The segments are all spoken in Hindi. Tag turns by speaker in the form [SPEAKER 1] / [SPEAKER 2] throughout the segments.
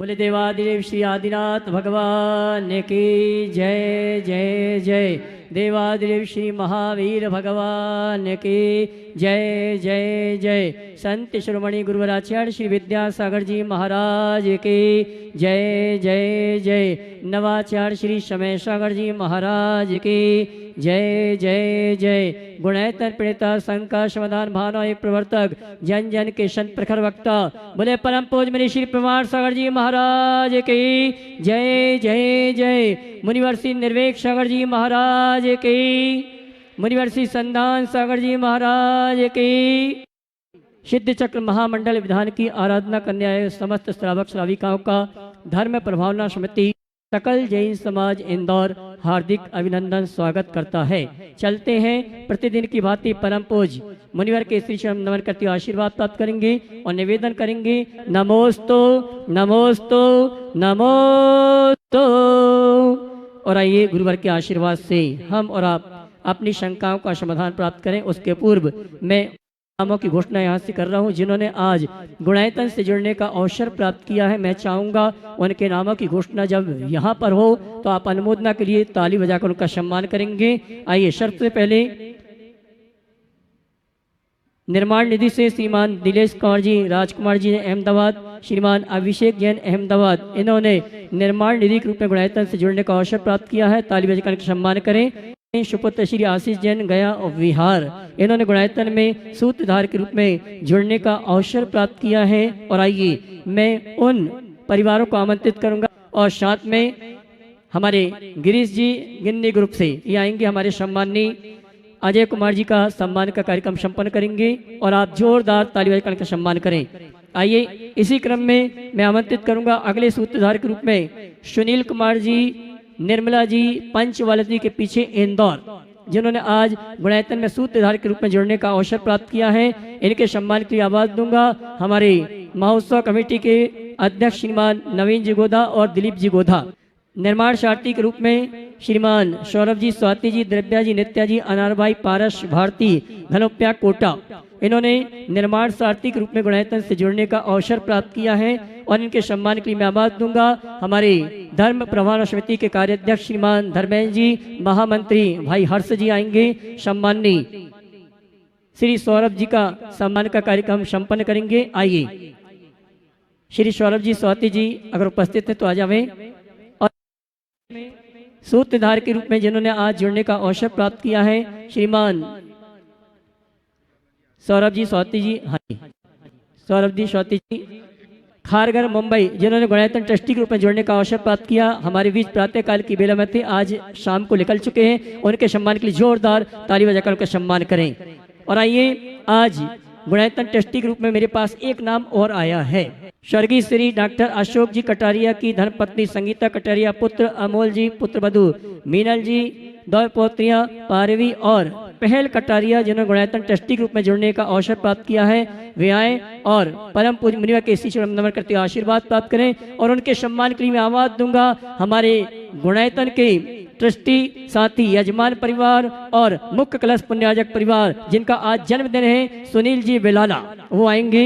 [SPEAKER 1] बोले देवादिदेव श्री आदिनाथ भगवान की जय जय जय। देवादिदेव श्री महावीर भगवान की जय जय जय। संत शिरोमणि गुरुवर आचार्य श्री विद्यासागर जी महाराज की जय जय जय। नवाचार्य श्री समय सागर जी महाराज की जय जय जय। गुणैतर प्रणेता संघ का समाधान भावना एक प्रवर्तक जन जन के संत प्रखर वक्ता बोले परम पूज्य मुनि श्री प्रमाण सागर जी महाराज की जय जय जय। मुनिवर श्री निर्वेक सागर जी महाराज की, मुनिवर श्री संधान सागर जी महाराज की। सिद्ध चक्र महामंडल विधान की आराधना करने आए समस्त श्रावक श्राविकाओं का धर्म प्रभावना समिति सकल जैन समाज इंदौर हार्दिक अभिनंदन स्वागत करता है। चलते हैं प्रतिदिन की भांति परम पूज्य मुनिवर के श्री चरण नमन करते हुए आशीर्वाद प्राप्त करेंगे और निवेदन करेंगे नमोस्तु नमोस्तु नमोस्तु। और आइए गुरुवर के आशीर्वाद से हम और आप अपनी शंकाओं का समाधान प्राप्त करें। उसके पूर्व मैं नामों की घोषणा यहाँ से कर रहा हूँ जिन्होंने आज गुणायतन से जुड़ने का अवसर प्राप्त किया है। मैं चाहूँगा उनके नामों की घोषणा जब यहाँ पर हो तो आप अनुमोदना के लिए ताली बजाकर उनका सम्मान करेंगे। आइए शर्त से पहले निर्माण निधि से श्रीमान दिलेश कुमार जी राजकुमार जी ने अहमदाबाद, श्रीमान अभिषेक जैन अहमदाबाद, इन्होंने निर्माण निधि के रूप में गुणायतन से जुड़ने का अवसर प्राप्त किया है। ताली बजाकर सम्मान करें। सुपुत्र श्री आशीष जैन गया और विहार, इन्होंने गुणायतन में सूत्रधार के रूप में जुड़ने का अवसर प्राप्त किया है। और आइए मैं उन परिवारों को आमंत्रित करूंगा और साथ में हमारे गिरीश जी गिन्नी ग्रुप से ये आएंगे। हमारे सम्माननीय अजय कुमार जी का सम्मान का कार्यक्रम संपन्न करेंगे और आप जोरदार ताली बजाकर का सम्मान करें। आइए इसी क्रम में मैं आमंत्रित करूंगा अगले सूत्रधार के रूप में सुनील कुमार जी, निर्मला जी पंचवालती के पीछे इंदौर, जिन्होंने आज गुणायतन में सूत्रधार के रूप में जुड़ने का अवसर प्राप्त किया है। इनके सम्मान के लिए आवाज दूंगा हमारे महोत्सव कमेटी के अध्यक्ष श्रीमान नवीन जी गोधा और दिलीप जी गोधा। निर्माण सारथी के रूप में श्रीमान सौरभ जी, स्वाति जी, द्रव्या जी, नित्या जी, अनार भाई, पारस भारती, धनोप्या कोटा, इन्होंने निर्माण सारथी के रूप में गुणायतन से जुड़ने का अवसर प्राप्त किया है। और इनके सम्मान के लिए मैं आवाज दूंगा हमारे धर्म प्रभावना समिति के कार्याध्यक्ष श्रीमान धर्मेंद्र जी, महामंत्री भाई हर्ष जी आएंगे। सम्माननीय श्री सौरभ जी का सम्मान का कार्यक्रम संपन्न करेंगे। आइए श्री सौरभ जी, स्वाति जी अगर उपस्थित है तो आ जावे। और सूत्रधार के रूप में जिन्होंने आज जुड़ने का अवसर प्राप्त किया है श्रीमान सौरभ जी, स्वाति जी, हाँ सौरभ जी, स्वाति जी खारघर मुंबई, जिन्होंने गुणायतन ट्रस्टी के रूप में जुड़ने का अवसर प्राप्त किया। हमारे बीच प्रातःकाल की बेला में थे, आज शाम को निकल चुके हैं। उनके सम्मान के लिए जोरदार ताली बजाकर उनका सम्मान करें। और आइए आज गुणायतन ट्रस्टी के रूप में मेरे पास एक नाम और आया है। स्वर्गीय श्री डॉक्टर अशोक जी कटारिया की धर्मपत्नी संगीता कटारिया, पुत्र अमोल जी, पुत्र वधु मीनल जी, दो पौत्रियां पारवी और पहल कटारिया, जिन्होंने गुणायतन ट्रस्टी के रूप में जुड़ने का अवसर प्राप्त किया है। वे आए और परम पूज्य मुनिवर के इसी चरण नमन करते आशीर्वाद प्राप्त करें। और उनके सम्मान के लिए मैं आवाज दूंगा हमारे गुणायतन के ट्रस्टी साथी यजमान परिवार और मुख्य कलश पुण्याजक परिवार, जिनका आज जन्मदिन है, सुनील जी बेलाला, वो आएंगे।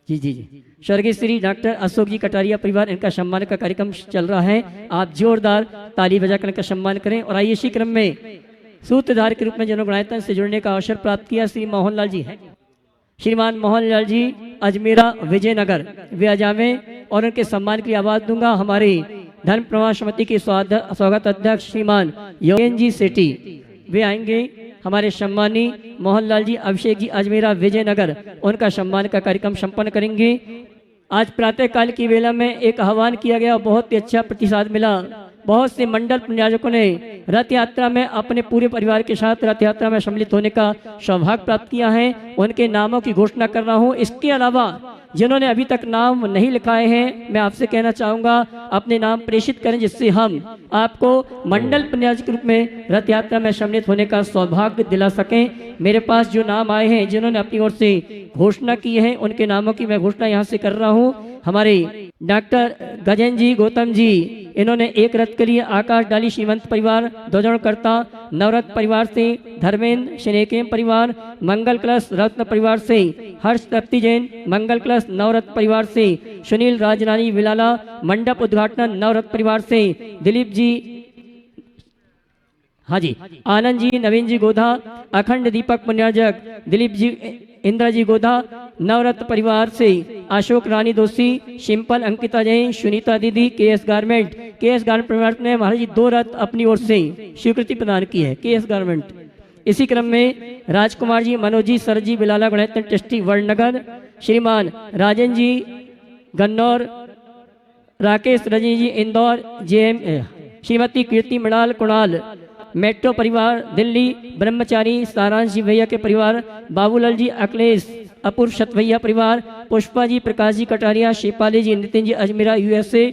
[SPEAKER 1] जी जी जी, स्वर्गीय श्री डॉक्टर अशोक जी कटारिया परिवार, इनका सम्मान का कार्यक्रम चल रहा है। आप जोरदार ताली बजाकर इनका सम्मान करें। और आइए इसी क्रम में सूत्रधार के रूप में जिन्होंने गुणायतन से जुड़ने का अवसर प्राप्त किया श्री मोहनलाल जी हैं। श्रीमान मोहनलाल जी अजमेरा विजयनगर, वे आ जावे। और उनके सम्मान के लिए आवाज दूंगा हमारे धर्म प्रवाह समिति के स्वागत अध्यक्ष श्रीमान योगेन जी सेठी, वे आएंगे। हमारे सम्मानी मोहनलाल जी अभिषेक जी अजमेरा विजयनगर, उनका सम्मान का कार्यक्रम संपन्न करेंगे। आज प्रातःकाल की वेला में एक आह्वान किया गया, बहुत ही अच्छा प्रतिसाद मिला। बहुत से मंडल पुण्याजकों ने रथ यात्रा में अपने पूरे परिवार के साथ रथ यात्रा में सम्मिलित होने का सौभाग्य प्राप्त किया है। उनके नामों की घोषणा कर रहा हूं। इसके अलावा जिन्होंने अभी तक नाम नहीं लिखाए हैं, मैं आपसे कहना चाहूंगा अपने नाम प्रेषित करें, जिससे हम आपको मंडल पुण्याजक के रूप में रथ यात्रा में सम्मिलित होने का सौभाग्य दिला सकें। मेरे पास जो नाम आए हैं जिन्होंने अपनी ओर से घोषणा की है, उनके नामों की मैं घोषणा यहाँ से कर रहा हूँ। हमारे डॉक्टर गजेंद्र जी, गौतम जी, इन्होंने एक रथ के लिए आकाश डाली श्रीमंत परिवार ध्वजोणकर्ता नवरत्न परिवार से धर्मेंद्र शनेकेम परिवार, मंगल कलश रत्न परिवार से हर्ष तप्ती जैन, मंगल कलश नवरत्न परिवार से सुनील राजरानी विलाला, मंडप उद्घाटन नवरत्न परिवार से दिलीप जी, हाँ जी, आनंद जी, नवीन जी गोधा, अखंड दीपक पुण्यार्जक दिलीप जी, इंद्रा जी गोधा, नवरत्न परिवार से अशोक रानी दोषी, शिंपल अंकिता जैन, सुनीता दीदी, केएस गारमेंट परिवार ने महाराज जी 2 रथ अपनी ओर से स्वीकृति प्रदान की है, केएस गारमेंट। इसी क्रम में राजकुमार जी, मनोज जी, सरज जी बिलाला गणतंत्र ट्रस्टी वर्णनगर, श्रीमान राजन जी गन्नौर, राकेश रजनी जी इंदौर, जेएम, श्रीमती कीर्ति मणाल कुणाल मेट्रो परिवार दिल्ली, ब्रह्मचारी सारांश जी भैया के परिवार, बाबूलाल जी अखिलेश, अपूर्व शतभैया परिवार, पुष्पा जी, प्रकाश जी कटारिया, शेपाली जी, नितिन जी अजमेरा यूएसए,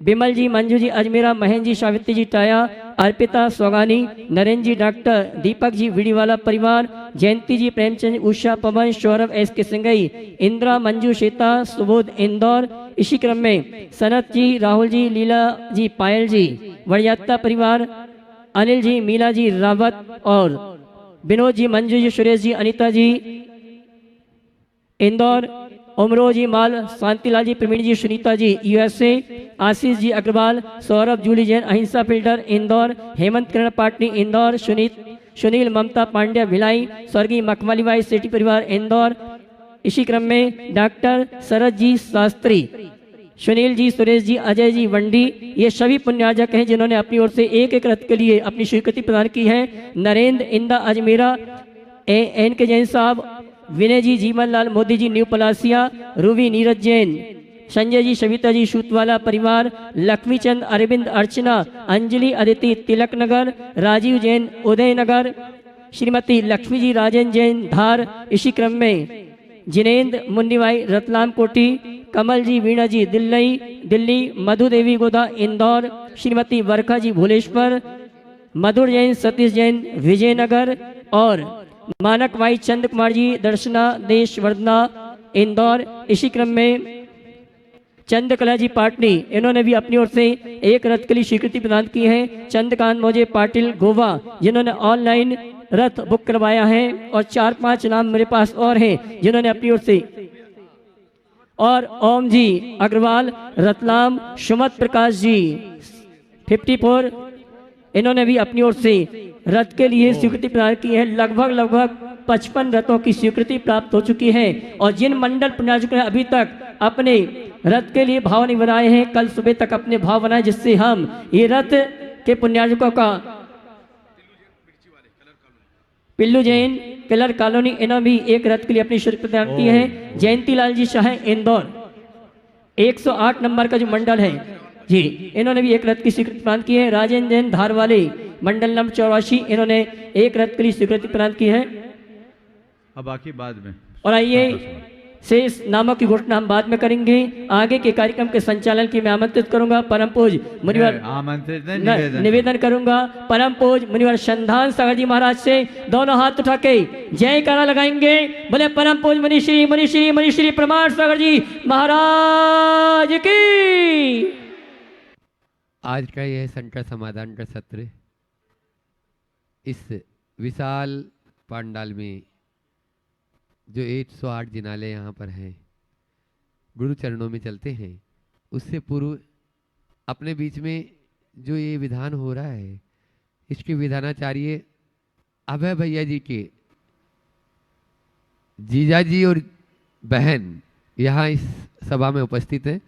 [SPEAKER 1] बिमल जी, मंजू जी अजमेरा, महेंद्र जी, सावित्री जी टाया, अर्पिता सोगानी, नरेंद्र जी डॉक्टर, दीपक जी विड़ीवाला परिवार, जयंती जी प्रेमचंद, उषा पवन, सौरभ एस के सिंगई, इंदिरा मंजू श्वेता सुबोध इंदौर। इसी क्रम में सनत जी, राहुल जी, लीला जी, पायल जी वड़यात्ता परिवार, अनिल जी, मीला जी रावत और विनोद जी, मंजू जी, सुरेश जी, अनीता जी इंदौर, उमरो जी माल, शांतिलाल जी, प्रवीण जी, सुनीता जी यूएसए, आशीष जी अग्रवाल, सौरभ जूली जैन अहिंसा फिल्टर इंदौर, हेमंत किरण पाटनी इंदौर, सुनील ममता पांड्या भिलाई, स्वर्गीय मखमली बाई सेठी परिवार इंदौर। इसी क्रम में डॉक्टर शरद जी शास्त्री, सुनील जी, सुरेश जी, अजय जी वंडी, ये सभी पुण्यार्जक हैं जिन्होंने अपनी ओर से एक एक रथ के लिए अपनी स्वीकृति प्रदान की है। नरेंद्र इंदा अजमेरा, एन के जैन साहब, विनय जी, जीवन लाल मोदी जी न्यू पलासिया, रूबी नीरज जैन, संजय जी, सविता जी सूतवाला परिवार, लक्ष्मी चंद अरविंद अर्चना, अंजलि अदिति तिलक नगर, राजीव जैन उदय नगर, श्रीमती लक्ष्मी जी राजन जैन धार। इसी क्रम में जिनेन्द्र मुन्नीबाई रतलाम कोटी, कमल जी, वीणा जी दिल्ली, मधु देवी गोदा इंदौर, श्रीमती वर्षा जी भुवनेश्वर, मधुर जैन, सतीश जैन विजयनगर और मानक भाई चंद कुमार जी दर्शना देश वर्धना इंदौर। इसी क्रम में चंद्रकला जी पाटनी, इन्होंने भी अपनी ओर से एक रथ के लिए स्वीकृति प्रदान की है। चंद्रकांत मौजे पाटिल गोवा, जिन्होंने ऑनलाइन रथ बुक करवाया है और 4-5 नाम मेरे पास और हैं जिन्होंने अपनी ओर से, और ओम जी अग्रवाल रतलाम, सुमत प्रकाश जी 54, इन्होंने भी अपनी ओर से रथ के लिए स्वीकृति प्रदान की है। लगभग 55 रथों की स्वीकृति प्राप्त हो चुकी है और जिन मंडल पुण्यार्जकों ने अभी तक अपने रथ के लिए भाव नहीं बनाए हैं, कल सुबह तक अपने भाव बनाए, जिससे हम ये रथ के पुण्यार्जकों का, पिल्लू जैन कलर कॉलोनी, इन्होंने भी एक रथ के लिए अपनी स्वीकृति प्रदान की है। जयंती लाल जी शाह इंदौर 108 नंबर का जो मंडल है जी, इन्होंने भी एक रथ की स्वीकृति प्रदान की है। राजेंद्र जैन धार वाले मंडल नंबर 84, इन्होंने एक रथ के लिए स्वीकृति प्रदान की है।
[SPEAKER 2] अब बाकी बाद में,
[SPEAKER 1] और आइए शेष नामों की घोषणा हम बाद में करेंगे। आगे के कार्यक्रम के संचालन की मैं आमंत्रित करूंगा परम पूज मुनिवर,
[SPEAKER 2] आमंत्रित
[SPEAKER 1] निवेदन करूंगा परम पूज मुनिवर संधान सागर जी महाराज से दोनों हाथ उठा के जय करा लगाएंगे। बोले परम पूज मुनिश्री प्रमाण सागर जी महाराज की।
[SPEAKER 3] आज का यह संकट समाधान का सत्र इस विशाल पंडाल में जो 108 जिनाले यहाँ पर हैं, गुरु चरणों में चलते हैं। उससे पूर्व अपने बीच में जो ये विधान हो रहा है, इसके विधानाचार्य अभय भैया जी के जीजा जी और बहन यहाँ इस सभा में उपस्थित हैं।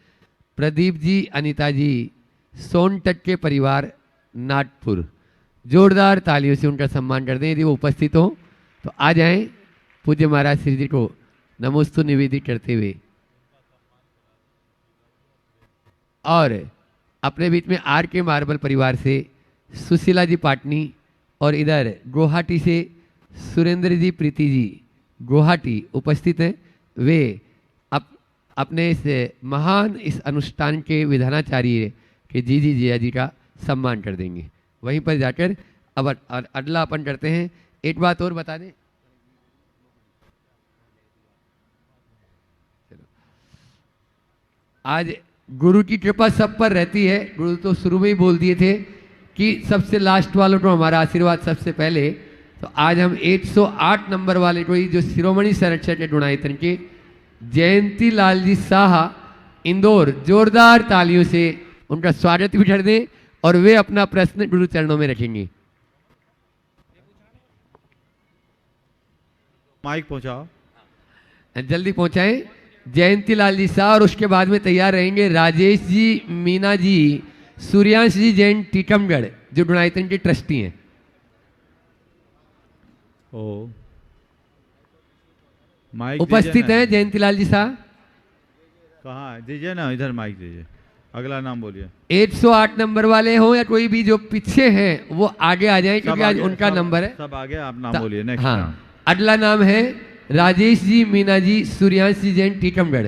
[SPEAKER 3] प्रदीप जी, अनीता जी, सोनटक के परिवार नागपुर, जोरदार तालियों से उनका सम्मान करते हैं। यदि वो उपस्थित हो तो आ जाएं, पूज्य महाराज श्री जी को नमोस्तु निवेदित करते हुए। और अपने बीच में आर के मार्बल परिवार से सुशीला जी पाटनी और इधर गुवाहाटी से सुरेंद्र जी, प्रीति जी गुवाहाटी उपस्थित हैं। वे अपने इस महान इस अनुष्ठान के विधानाचार्य के जीजी जिया जी का सम्मान कर देंगे। वहीं पर जाकर अब अगला अपन करते हैं। एक बात और बता दें, आज गुरु की कृपा सब पर रहती है। गुरु तो शुरू में ही बोल दिए थे कि सबसे लास्ट वालों को हमारा आशीर्वाद सबसे पहले। तो आज हम 108 नंबर वाले को ही जो शिरोमणि संरक्षक है गुणायतन के जयंती लाल जी साहा इंदौर, जोरदार तालियों से उनका स्वागत भी कर दें और वे अपना प्रश्न गुरु चरणों में रखेंगे।
[SPEAKER 2] माइक पहुंचाओ।
[SPEAKER 3] जल्दी पहुंचाएं जयंती लाल जी शाह। और उसके बाद में तैयार रहेंगे राजेश जी, मीना जी, सूर्यांश जी जैन टीकमगढ़ जो गुणायतन के ट्रस्टी हैं।
[SPEAKER 2] ओ माइक
[SPEAKER 3] उपस्थित हैं जयंती लाल जी शाह।
[SPEAKER 2] कहाँ है? दीजिए ना, इधर माइक दीजिए। अगला नाम बोलिए।
[SPEAKER 3] 108 नंबर वाले हो या कोई भी जो पीछे हैं वो आगे आ जाएं क्योंकि आज उनका नंबर है।
[SPEAKER 2] सब आगे, आप नाम बोलिए। नेक्स्ट
[SPEAKER 3] हाँ,
[SPEAKER 2] नाम।
[SPEAKER 3] अगला नाम है राजेश जी, मीना जी, सूर्यांश जी जैन टीकमगढ़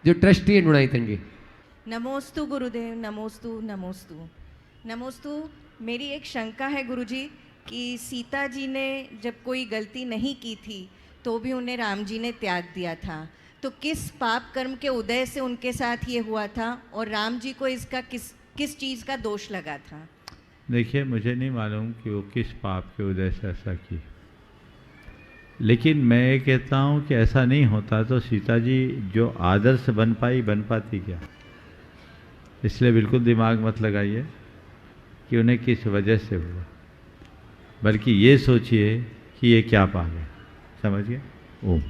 [SPEAKER 3] जो ट्रस्टी है गुणायतन के।
[SPEAKER 4] नमोस्तु गुरुदेव, नमोस्तु नमोस्तु नमोस्तु। मेरी एक शंका है गुरुजी कि सीता जी ने जब कोई गलती नहीं की थी तो भी उन्हें राम जी ने त्याग दिया था, तो किस पाप कर्म के उदय से उनके साथ ये हुआ था और राम जी को इसका किस चीज़ का दोष लगा था?
[SPEAKER 2] देखिए, मुझे नहीं मालूम कि वो किस पाप के उदय से ऐसा की, लेकिन मैं ये कहता हूँ कि ऐसा नहीं होता तो सीता जी जो आदर्श बन पाती क्या? इसलिए बिल्कुल दिमाग मत लगाइए कि उन्हें किस वजह से हुआ, बल्कि ये सोचिए कि ये क्या पाप है। समझिए? ओम।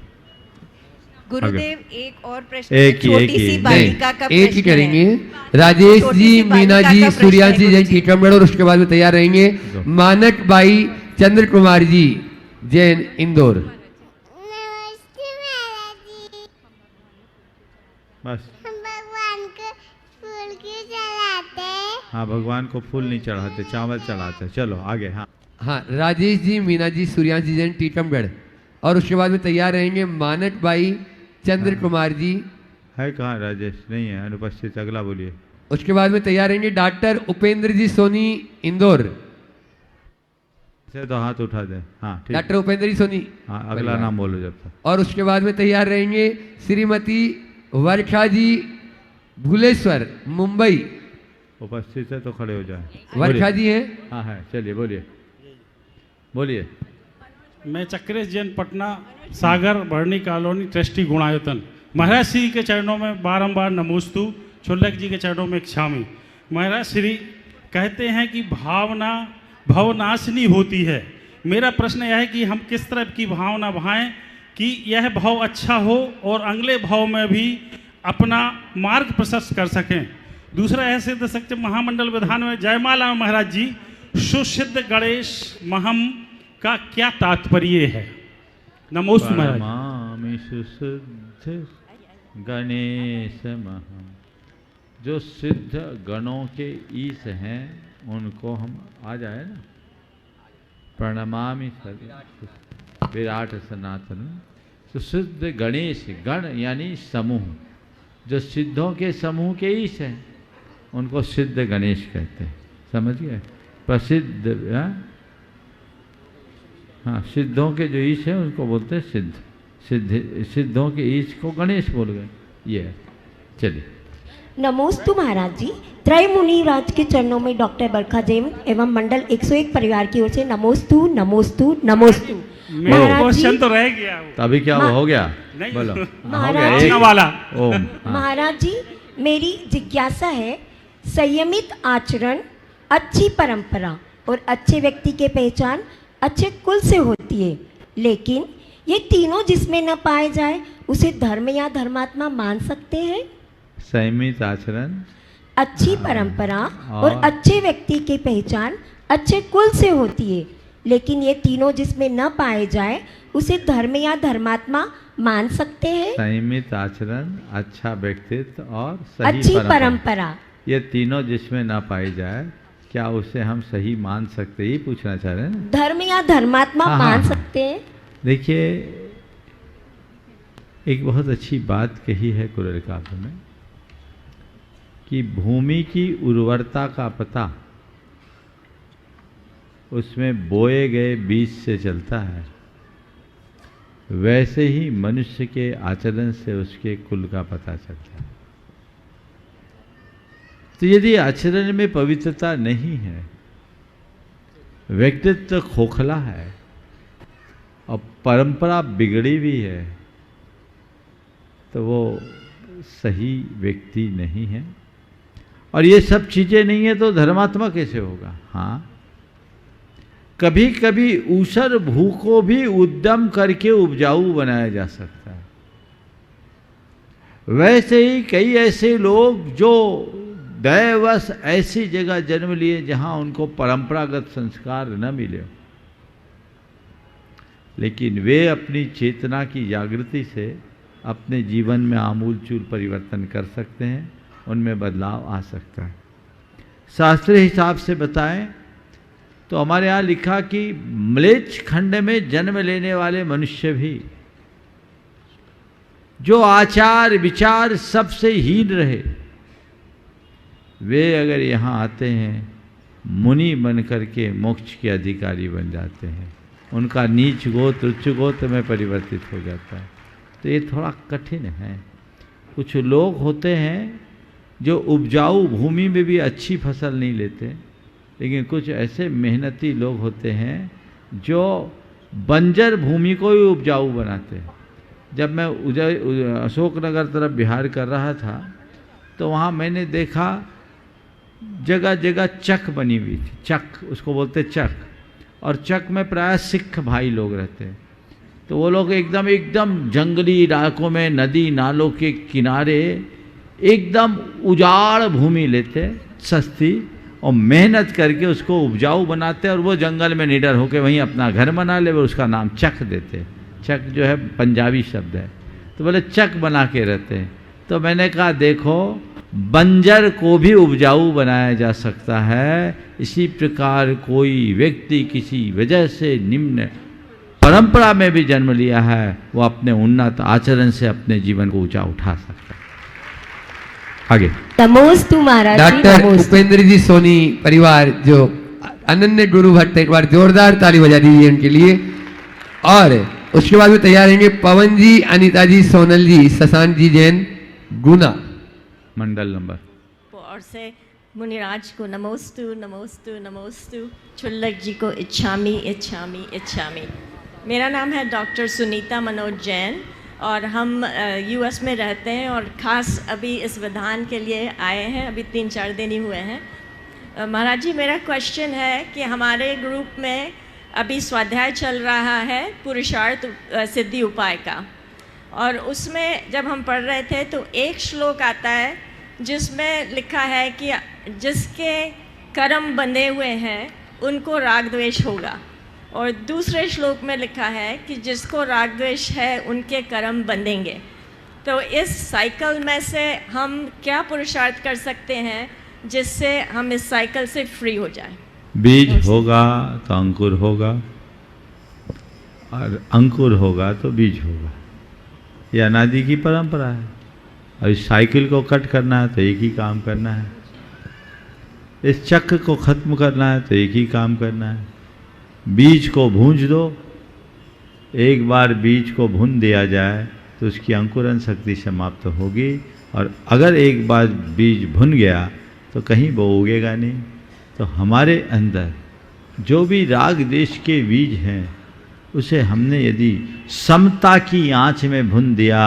[SPEAKER 4] गुरुदेव एक और प्रश्न,
[SPEAKER 2] एक ही
[SPEAKER 4] छोटी सी बालिका का
[SPEAKER 3] एक ही
[SPEAKER 4] प्रश्न
[SPEAKER 3] करेंगे।
[SPEAKER 4] है।
[SPEAKER 3] राजेश
[SPEAKER 4] छोटी
[SPEAKER 3] जी,
[SPEAKER 4] सी
[SPEAKER 3] मीना
[SPEAKER 4] बालिका
[SPEAKER 3] जी,
[SPEAKER 4] का प्रश्न
[SPEAKER 3] सूर्यांश जी
[SPEAKER 4] है
[SPEAKER 3] जैन
[SPEAKER 4] गुरुजी।
[SPEAKER 3] टीकमगढ़ और उसके बाद में तैयार रहेंगे मानक बाई चंद्र कुमार जी जैन इंदौर।
[SPEAKER 5] नमस्ते महाराज जी।
[SPEAKER 2] बस।
[SPEAKER 5] हम भगवान को फूल क्यों चढ़ाते?
[SPEAKER 2] हाँ, भगवान को फूल नहीं चढ़ाते, चावल चढ़ाते। चलो आगे। हाँ
[SPEAKER 3] हाँ, राजेश जी, मीना जी, सूर्यांश जी जैन टीकमगढ़ और उसके बाद में तैयार रहेंगे मानक बाई चंद्र कुमार जी।
[SPEAKER 2] है कहाँ राजेश? नहीं है, अनुपस्थित। अगला बोलिए।
[SPEAKER 3] उसके बाद में तैयार रहेंगे डॉक्टर उपेंद्र जी सोनी इंदौर।
[SPEAKER 2] से तो हाथ उठा दे। हाँ ठीक।
[SPEAKER 3] डॉक्टर उपेंद्र जी सोनी।
[SPEAKER 2] हाँ, अगला नाम बोलो जब तक।
[SPEAKER 3] और उसके बाद में तैयार रहेंगे श्रीमती वर्षा जी भूलेश्वर मुंबई।
[SPEAKER 2] उपस्थित है तो खड़े हो जाए।
[SPEAKER 3] वर्षा जी हैं।
[SPEAKER 2] हाँ है, चलिए बोलिए बोलिए।
[SPEAKER 6] मैं चक्रेश जैन पटना सागर भरणी कॉलोनी ट्रस्टी गुणायतन। महाराज श्री के चरणों में बारंबार नमोस्तु, छोलक जी के चरणों में क्षामी। महाराज श्री कहते हैं कि भावना भवनाशिनी होती है। मेरा प्रश्न यह है कि हम किस तरह की भावना भाएं कि यह भाव अच्छा हो और अगले भाव में भी अपना मार्ग प्रशस्त कर सकें। दूसरा ऐसे दशक महामंडल विधान में जयमाला में महाराज जी सुसिद्ध गणेश महम का क्या तात्पर्य है? नमोस्तु महाराज।
[SPEAKER 2] परमामि सुसिद्ध गणेश महम। जो सिद्ध गणों के ईश हैं उनको हम आ जाए ना। प्रणमामि विराट सनातन। तो सिद्ध गणेश, गण यानी समूह, जो सिद्धों के समूह के ईश हैं उनको सिद्ध गणेश कहते हैं। समझ गए? प्रसिद्ध। हाँ, सिद्धों के जो ईश है उनको बोलते हैं सिद्ध। सिद्धों के ईश को गणेश बोल गए। ये है। चलिए।
[SPEAKER 7] नमोस्तु महाराज जी। त्रय मुनि राज के चरणों में डॉक्टर बरखा जैन एवं मंडल 101 परिवार की ओर से नमोस्तु नमोस्तु नमोस्तु।
[SPEAKER 6] मेरा क्वेश्चन तो रह गया वो।
[SPEAKER 2] अभी क्या हो गया?
[SPEAKER 6] नहीं।
[SPEAKER 2] बोलो।
[SPEAKER 7] महाराज
[SPEAKER 6] एक वाला।
[SPEAKER 2] ओम। हाँ।
[SPEAKER 7] महाराज जी, मेरी जिज्ञासा है, संयमित आचरण, अच्छी परंपरा और अच्छे व्यक्ति के पहचान अच्छे कुल से होती है, लेकिन ये तीनों जिसमें न पाए जाए उसे धर्म या धर्मात्मा मान सकते हैं?
[SPEAKER 2] संयमित आचरण,
[SPEAKER 7] अच्छी परंपरा और अच्छे व्यक्ति की पहचान अच्छे कुल से होती है, लेकिन ये तीनों जिसमें न पाए जाए उसे धर्म या धर्मात्मा मान सकते हैं?
[SPEAKER 2] संयमित आचरण, अच्छा व्यक्तित्व और सही
[SPEAKER 7] अच्छी
[SPEAKER 2] परंपरा,
[SPEAKER 7] परंपरा,
[SPEAKER 2] ये तीनों जिसमें ना पाई जाए क्या उसे हम सही मान सकते? ही पूछना चाह रहे हैं।
[SPEAKER 7] धर्म या धर्मात्मा
[SPEAKER 2] हाँ,
[SPEAKER 7] मान
[SPEAKER 2] हाँ।
[SPEAKER 7] सकते हैं?
[SPEAKER 2] देखिए, एक बहुत अच्छी बात कही है कुरल काव्य में कि भूमि की उर्वरता का पता उसमें बोए गए बीज से चलता है, वैसे ही मनुष्य के आचरण से उसके कुल का पता चलता है। तो यदि आचरण में पवित्रता नहीं है, व्यक्तित्व खोखला है और परंपरा बिगड़ी भी है, तो वो सही व्यक्ति नहीं है। और ये सब चीज़ें नहीं है तो धर्मात्मा कैसे होगा? हाँ, कभी कभी ऊसर भू को भी उद्यम करके उपजाऊ बनाया जा सकता है। वैसे ही कई ऐसे लोग जो दैवश ऐसी जगह जन्म लिए जहां उनको परंपरागत संस्कार न मिले, लेकिन वे अपनी चेतना की जागृति से अपने जीवन में आमूलचूल परिवर्तन कर सकते हैं, उनमें बदलाव आ सकता है। शास्त्रीय हिसाब से बताएं तो हमारे यहाँ लिखा कि म्लेच्छ खंड में जन्म लेने वाले मनुष्य भी जो आचार विचार सबसे हीन रहे, वे अगर यहाँ आते हैं मुनि बन करके मोक्ष के अधिकारी बन जाते हैं, उनका नीच गोत्र उच्च गोत्र में परिवर्तित हो जाता है। तो ये थोड़ा कठिन है। कुछ लोग होते हैं जो उपजाऊ भूमि में भी अच्छी फसल नहीं लेते, लेकिन कुछ ऐसे मेहनती लोग होते हैं जो बंजर भूमि को ही उपजाऊ बनाते हैं। जब मैं अशोकनगर तरफ बिहार कर रहा था तो वहाँ मैंने देखा जगह जगह चक बनी हुई थी। चक उसको बोलते चक, और चक में प्राय सिख भाई लोग रहते हैं। तो वो लोग एकदम जंगली इलाकों में नदी नालों के किनारे एकदम उजाड़ भूमि लेते सस्ती, और मेहनत करके उसको उपजाऊ बनाते, और वो जंगल में निडर होकर वहीं अपना घर बना ले, वो उसका नाम चक देते। चक जो है पंजाबी शब्द है, तो बोले चक बना के रहते हैं। तो मैंने कहा देखो, बंजर को भी उपजाऊ बनाया जा सकता है। इसी प्रकार कोई व्यक्ति किसी वजह से निम्न परंपरा में भी जन्म लिया है, वो अपने उन्नत आचरण से अपने जीवन को ऊंचा उठा सकता है। आगे
[SPEAKER 7] नमोस्तु महाराज जी,
[SPEAKER 3] डॉक्टर
[SPEAKER 7] नमोस्तु।
[SPEAKER 3] उपेंद्र जी सोनी परिवार जो अनन्य गुरु भक्त, एक बार जोरदार ताली बजा दीजिए उनके लिए। और उसके बाद भी तैयार रहेंगे पवन जी, अनीता जी, सोनल जी, शशांक जी जैन, गुना
[SPEAKER 2] मंडल नंबर।
[SPEAKER 8] और से मुनिराज को नमोस्तु नमोस्तु नमोस्तु, छुल्लक जी को इच्छामी इच्छामी इच्छामी। मेरा नाम है डॉक्टर सुनीता मनोज जैन और हम यूएस में रहते हैं और ख़ास अभी इस विधान के लिए आए हैं। अभी 3-4 दिन ही हुए हैं। महाराज जी, मेरा क्वेश्चन है कि हमारे ग्रुप में अभी स्वाध्याय चल रहा है पुरुषार्थ सिद्धि उपाय का, और उसमें जब हम पढ़ रहे थे तो एक श्लोक आता है जिसमें लिखा है कि जिसके कर्म बंधे हुए हैं उनको राग द्वेष होगा, और दूसरे श्लोक में लिखा है कि जिसको राग द्वेष है उनके कर्म बंधेंगे। तो इस साइकिल में से हम क्या पुरुषार्थ कर सकते हैं जिससे हम इस साइकिल से फ्री हो जाएं?
[SPEAKER 2] बीज होगा तो अंकुर होगा, और अंकुर होगा तो बीज होगा। ये अनादि की परंपरा है, और इस साइकिल को कट करना है तो एक ही काम करना है, इस चक्र को खत्म करना है तो एक ही काम करना है। बीज को भूंज दो, एक बार बीज को भून दिया जाए तो उसकी अंकुरण शक्ति समाप्त होगी, और अगर एक बार बीज भुन गया तो कहीं वो उगेगा नहीं। तो हमारे अंदर जो भी राग देश के बीज हैं उसे हमने यदि समता की आंच में भून दिया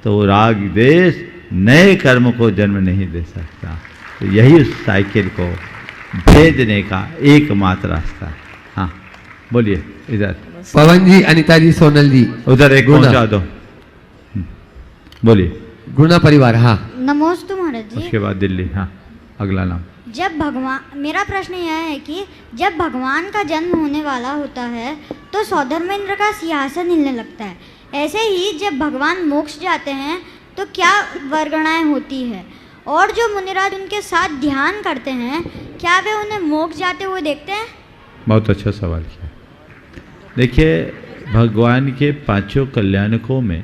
[SPEAKER 2] तो वो राग देश नए कर्म को जन्म नहीं दे सकता। तो यही उस साइकिल को भेदने का एकमात्र रास्ता है। हाँ बोलिए, इधर
[SPEAKER 3] पवन जी, अनीता जी, सोनल जी,
[SPEAKER 2] उधर एक
[SPEAKER 3] गुना।
[SPEAKER 2] पहुंचा दो। बोलिए।
[SPEAKER 3] गुना परिवार। हाँ,
[SPEAKER 5] नमोस्तु महाराज जी।
[SPEAKER 2] उसके बाद दिल्ली। हाँ, अगला नाम।
[SPEAKER 5] जब भगवान, मेरा प्रश्न यह है कि जब भगवान का जन्म होने वाला होता है तो सौधर्मेंद्र का सिंहासन हिलने लगता है। ऐसे ही जब भगवान मोक्ष जाते हैं तो क्या वर्गणाएं होती है, और जो मुनिराज उनके साथ ध्यान करते हैं क्या वे उन्हें मोक्ष जाते हुए देखते हैं?
[SPEAKER 2] बहुत अच्छा सवाल किया। देखिए, भगवान के 5 कल्याणकों में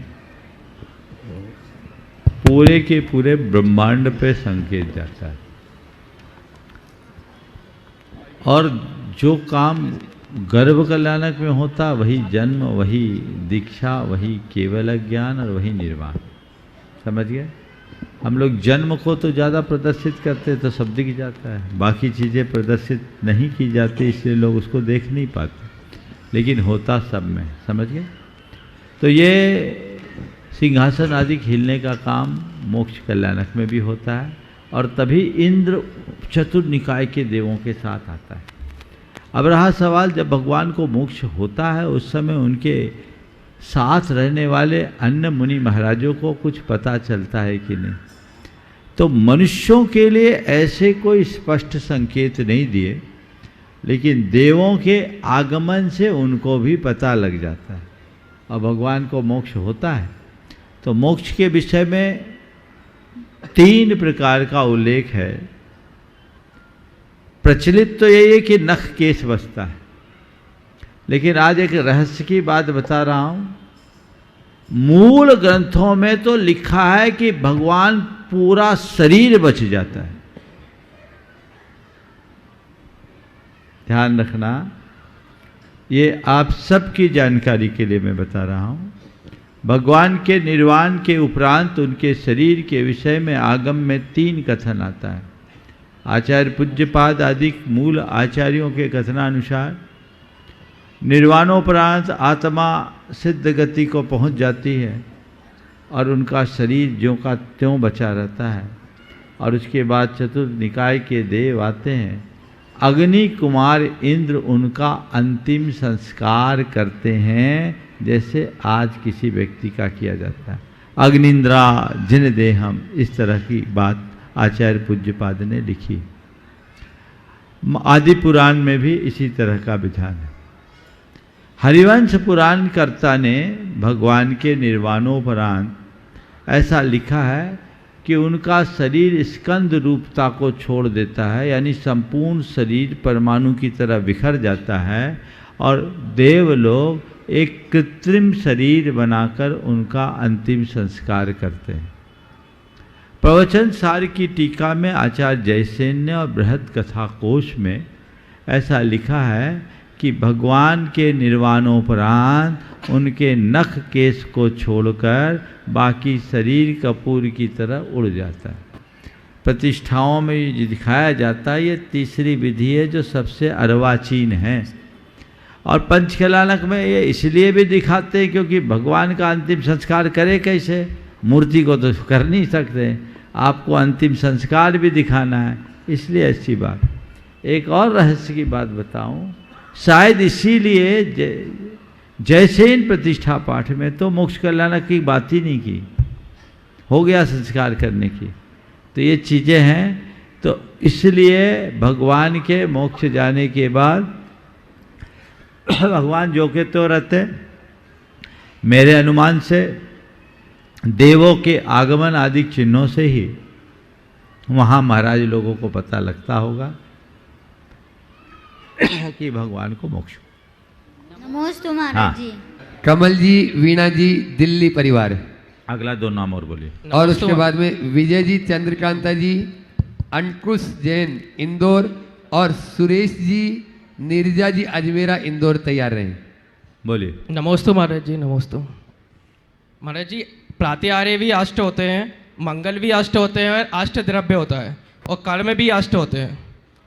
[SPEAKER 2] पूरे के पूरे ब्रह्मांड पे संकेत जाता है, और जो काम गर्भ कल्याणक में होता वही जन्म, वही दीक्षा, वही केवल ज्ञान और वही निर्वाण। समझ गए? हम लोग जन्म को तो ज़्यादा प्रदर्शित करते तो सब दिख जाता है, बाकी चीज़ें प्रदर्शित नहीं की जाती, इसलिए लोग उसको देख नहीं पाते, लेकिन होता सब में, समझ गए। तो ये सिंहासन आदि हिलने का काम मोक्ष कल्याणक में भी होता है, और तभी इंद्र चतुर्निकाय के देवों के साथ आता है। अब रहा सवाल, जब भगवान को मोक्ष होता है उस समय उनके साथ रहने वाले अन्य मुनि महाराजों को कुछ पता चलता है कि नहीं। तो मनुष्यों के लिए ऐसे कोई स्पष्ट संकेत नहीं दिए, लेकिन देवों के आगमन से उनको भी पता लग जाता है। और भगवान को मोक्ष होता है तो मोक्ष के विषय में 3 प्रकार का उल्लेख है। प्रचलित तो यही है कि नख केश बचता है, लेकिन आज एक रहस्य की बात बता रहा हूं। मूल ग्रंथों में तो लिखा है कि भगवान पूरा शरीर बच जाता है। ध्यान रखना, ये आप सबकी जानकारी के लिए मैं बता रहा हूं। भगवान के निर्वाण के उपरांत उनके शरीर के विषय में आगम में 3 कथन आता है। आचार्य पूज्यपाद आदि मूल आचार्यों के कथनानुसार निर्वाणोपरांत आत्मा सिद्ध गति को पहुंच जाती है और उनका शरीर ज्यों का त्यों बचा रहता है, और उसके बाद चतुर्निकाय के देव आते हैं। अग्नि कुमार इंद्र उनका अंतिम संस्कार करते हैं, जैसे आज किसी व्यक्ति का किया जाता है। अग्निंद्रा जिन देहम, इस तरह की बात आचार्य पूज्यपाद ने लिखी। आदि पुराण में भी इसी तरह का विधान है। हरिवंश पुराण कर्ता ने भगवान के निर्वाणोपरांत ऐसा लिखा है कि उनका शरीर स्कंद रूपता को छोड़ देता है, यानी संपूर्ण शरीर परमाणु की तरह बिखर जाता है, और देव लोग एक कृत्रिम शरीर बनाकर उनका अंतिम संस्कार करते हैं। प्रवचन सार की टीका में आचार्य जयसेन और बृहद कथा कोश में ऐसा लिखा है कि भगवान के निर्वाणोपरांत उनके नख केश को छोड़कर बाकी शरीर कपूर की तरह उड़ जाता है। प्रतिष्ठाओं में ये दिखाया जाता है, ये तीसरी विधि है जो सबसे अर्वाचीन है। और पंचकलानक में ये इसलिए भी दिखाते हैं क्योंकि भगवान का अंतिम संस्कार करे कैसे, मूर्ति को तो कर नहीं सकते, आपको अंतिम संस्कार भी दिखाना है, इसलिए ऐसी बात। एक और रहस्य की बात बताऊं, शायद इसीलिए जयसेन प्रतिष्ठा पाठ में तो मोक्ष कल्याणक की बात ही नहीं की, हो गया संस्कार करने की। तो ये चीज़ें हैं, तो इसलिए भगवान के मोक्ष जाने के बाद भगवान जो के तो रहते, मेरे अनुमान से देवों के आगमन आदि चिन्हों से ही वहाँ महाराज लोगों को पता लगता होगा कि भगवान को मोक्ष।
[SPEAKER 5] नमोस्तु महाराज जी।
[SPEAKER 3] कमल जी, वीणा जी, दिल्ली परिवार।
[SPEAKER 2] अगला 2 नाम और बोलिए।
[SPEAKER 3] और उसके बाद में विजय जी, चंद्रकांता जी, अंकुश जैन इंदौर, और सुरेश जी, नीरजा जी अजमेरा इंदौर तैयार रहे।
[SPEAKER 2] बोलिए।
[SPEAKER 9] नमोस्तु महाराज जी, नमोस्तु महाराज जी। प्रात्याहारे भी अष्ट होते हैं, मंगल भी अष्ट होते हैं, और अष्ट द्रव्य होता है, और कर्म भी अष्ट होते हैं,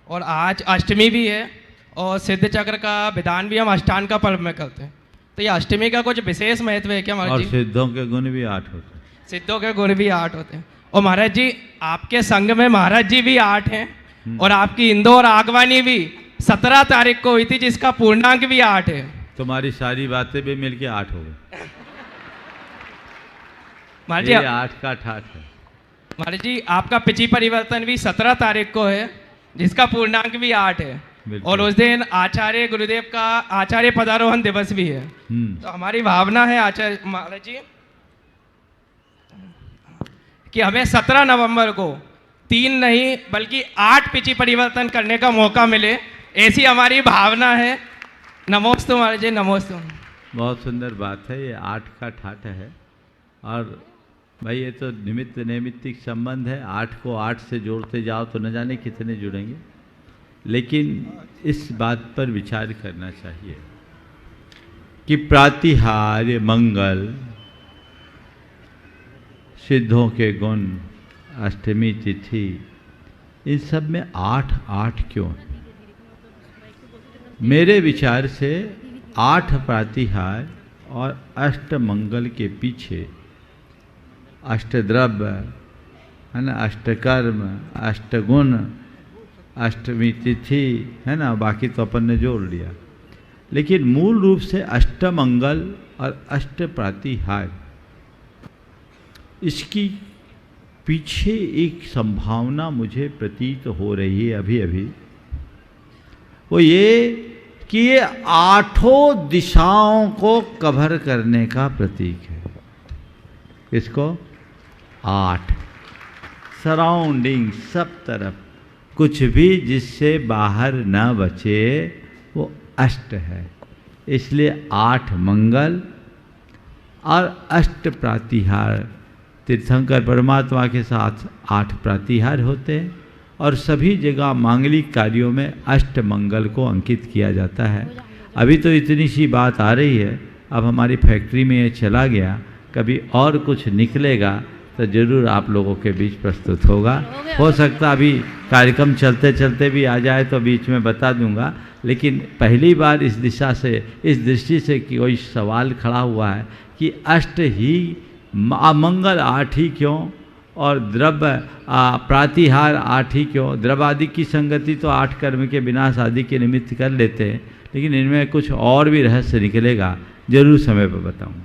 [SPEAKER 9] और आज अष्टमी भी है, और सिद्ध चक्र का विधान भी हम अष्टांग का पर्व में करते हैं। तो ये अष्टमी का कुछ विशेष महत्व है क्या महाराज जी?
[SPEAKER 2] और सिद्धों के गुण भी 8 होते हैं।
[SPEAKER 9] सिद्धों के गुण भी 8 होते हैं। और महाराज जी, आपके संघ में महाराज जी भी 8 हैं, और आपकी इंदौर आगवानी भी 17 तारीख को हुई थी, जिसका पूर्णांक भी 8 है।
[SPEAKER 2] तुम्हारी सारी बातें भी मिलके 8 हो गई।
[SPEAKER 9] महाराज जी,
[SPEAKER 2] 8 का 8 है।
[SPEAKER 9] महाराज जी, आपका पिछी परिवर्तन भी 17 तारीख को है, जिसका पूर्णांक भी 8 है, और उस दिन आचार्य गुरुदेव का आचार्य पदारोहण दिवस भी है। तो हमारी भावना है आचार्य महाराज जी कि हमें 17 नवंबर को 3 नहीं बल्कि 8 पिछी परिवर्तन करने का मौका मिले, ऐसी हमारी भावना है। नमोस्तु महाराज जी, नमोस्तु।
[SPEAKER 2] बहुत सुंदर बात है, ये 8 का 8 है, और भाई ये तो निमित्त नैमित्तिक संबंध है। 8 को 8 से जोड़ते जाओ तो न जाने कितने जुड़ेंगे, लेकिन इस बात पर विचार करना चाहिए कि प्रातिहार्य, मंगल, सिद्धों के गुण, अष्टमी तिथि, इन सब में 8-8 क्यों? मेरे विचार से 8 प्रातिहार और अष्टमंगल के पीछे अष्टद्रव्य है ना, अष्टकर्म, अष्टगुण, अष्टमी तिथि है ना, बाकी तो अपन ने जोड़ लिया, लेकिन मूल रूप से अष्टमंगल और अष्ट प्रातिहार, इसकी पीछे एक संभावना मुझे प्रतीत हो रही है अभी अभी, वो ये कि ये 8 दिशाओं को कवर करने का प्रतीक है। किसको? 8 सराउंडिंग, सब तरफ, कुछ भी जिससे बाहर न बचे वो अष्ट है। इसलिए 8 मंगल और अष्ट प्रातिहार, तीर्थंकर परमात्मा के साथ 8 प्रातिहार होते हैं और सभी जगह मांगलिक कार्यों में अष्ट मंगल को अंकित किया जाता है। अभी तो इतनी सी बात आ रही है, अब हमारी फैक्ट्री में ये चला गया, कभी और कुछ निकलेगा तो जरूर आप लोगों के बीच प्रस्तुत होगा। हो सकता अभी कार्यक्रम चलते चलते भी आ जाए तो बीच में बता दूंगा, लेकिन पहली बार इस दिशा से, इस दृष्टि से कि कोई सवाल खड़ा हुआ है कि अष्ट ही, मंगल 8 ही क्यों और द्रव्य प्रातिहार 8 ही क्यों? द्रव्यादि की संगति तो 8 कर्म के विनाश आदि के निमित्त कर लेते हैं, लेकिन इनमें कुछ और भी रहस्य निकलेगा, जरूर समय पर बताऊंगा।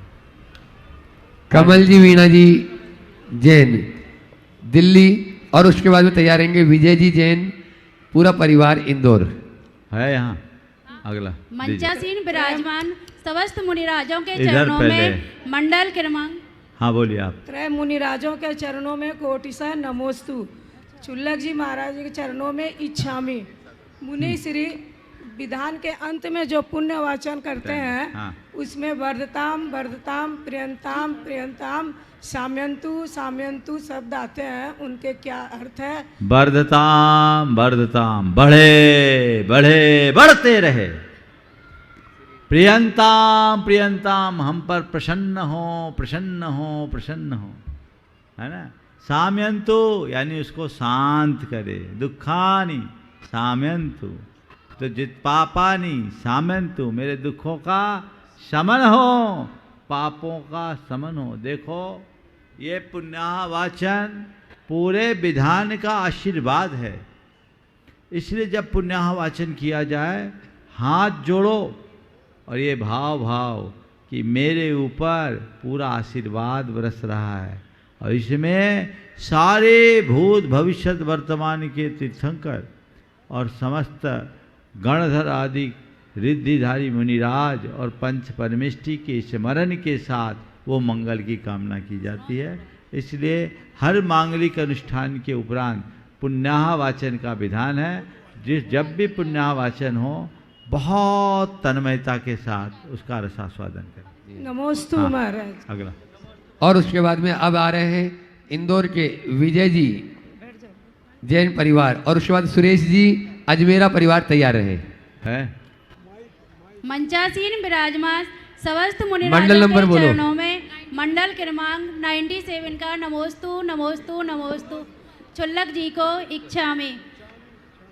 [SPEAKER 3] कमल जी, वीणा जी जैन दिल्ली, और उसके बाद में तैयार रहेंगे विजय जी जैन, पूरा परिवार इंदौर
[SPEAKER 2] है यहाँ। अगला
[SPEAKER 10] मंचासीन विराजमान समस्त मुनिराजों के
[SPEAKER 2] इधर
[SPEAKER 10] चरणों
[SPEAKER 2] पहले।
[SPEAKER 10] में मंडल क्रमांक।
[SPEAKER 2] हाँ बोलिए आप।
[SPEAKER 11] त्रय मुनिराजों के चरणों में कोटिसा नमोस्तु, चुल्लक जी महाराज जी के चरणों में इच्छामि। मुनि श्री विधान के अंत में जो पुण्य वाचन करते हैं,
[SPEAKER 2] हाँ।
[SPEAKER 11] उसमें वर्धताम वर्धताम प्रियंताम प्रियंताम साम्यंतु साम्यंतु शब्द आते हैं, उनके क्या अर्थ है?
[SPEAKER 2] वर्धताम वर्धताम, बढ़े बढ़े बढ़ते रहे, प्रियंताम प्रियंताम, हम पर प्रसन्न हो प्रसन्न हो प्रसन्न हो, है ना। साम्यंतु यानी उसको शांत करे, दुखानी साम्यंतु, तो जित पापानी साम्यंतु, मेरे दुखों का शमन हो, पापों का शमन हो। देखो ये पुण्याह वाचन पूरे विधान का आशीर्वाद है, इसलिए जब पुण्याह वाचन किया जाए हाथ जोड़ो और ये भाव कि मेरे ऊपर पूरा आशीर्वाद बरस रहा है, और इसमें सारे भूत भविष्य वर्तमान के तीर्थंकर और समस्त गणधर आदि रिद्धिधारी मुनिराज और पंच परमेष्टि के स्मरण के साथ वो मंगल की कामना की जाती है। इसलिए हर मांगलिक अनुष्ठान के उपरांत पुण्याह वाचन का विधान है। जब भी पुण्याह वाचन हो बहुत तन्मयता के साथ उसका रसास्वादन करें।
[SPEAKER 11] नमोस्तु महाराज।
[SPEAKER 2] अगला।
[SPEAKER 3] और उसके बाद में अब आ रहे हैं इंदौर के विजय जी जैन परिवार, और उसके बाद सुरेश जी अजमेरा परिवार तैयार रहे हैं।
[SPEAKER 10] मंचासीन विराजमान समस्त
[SPEAKER 3] मंडल
[SPEAKER 10] मुनिराजों
[SPEAKER 3] नंबर
[SPEAKER 10] के
[SPEAKER 3] बोलो।
[SPEAKER 10] चरणों में मंडल क्रमांक 97 का नमोस्तु नमोस्तु नमोस्तु, चुल्लक जी को इच्छा में।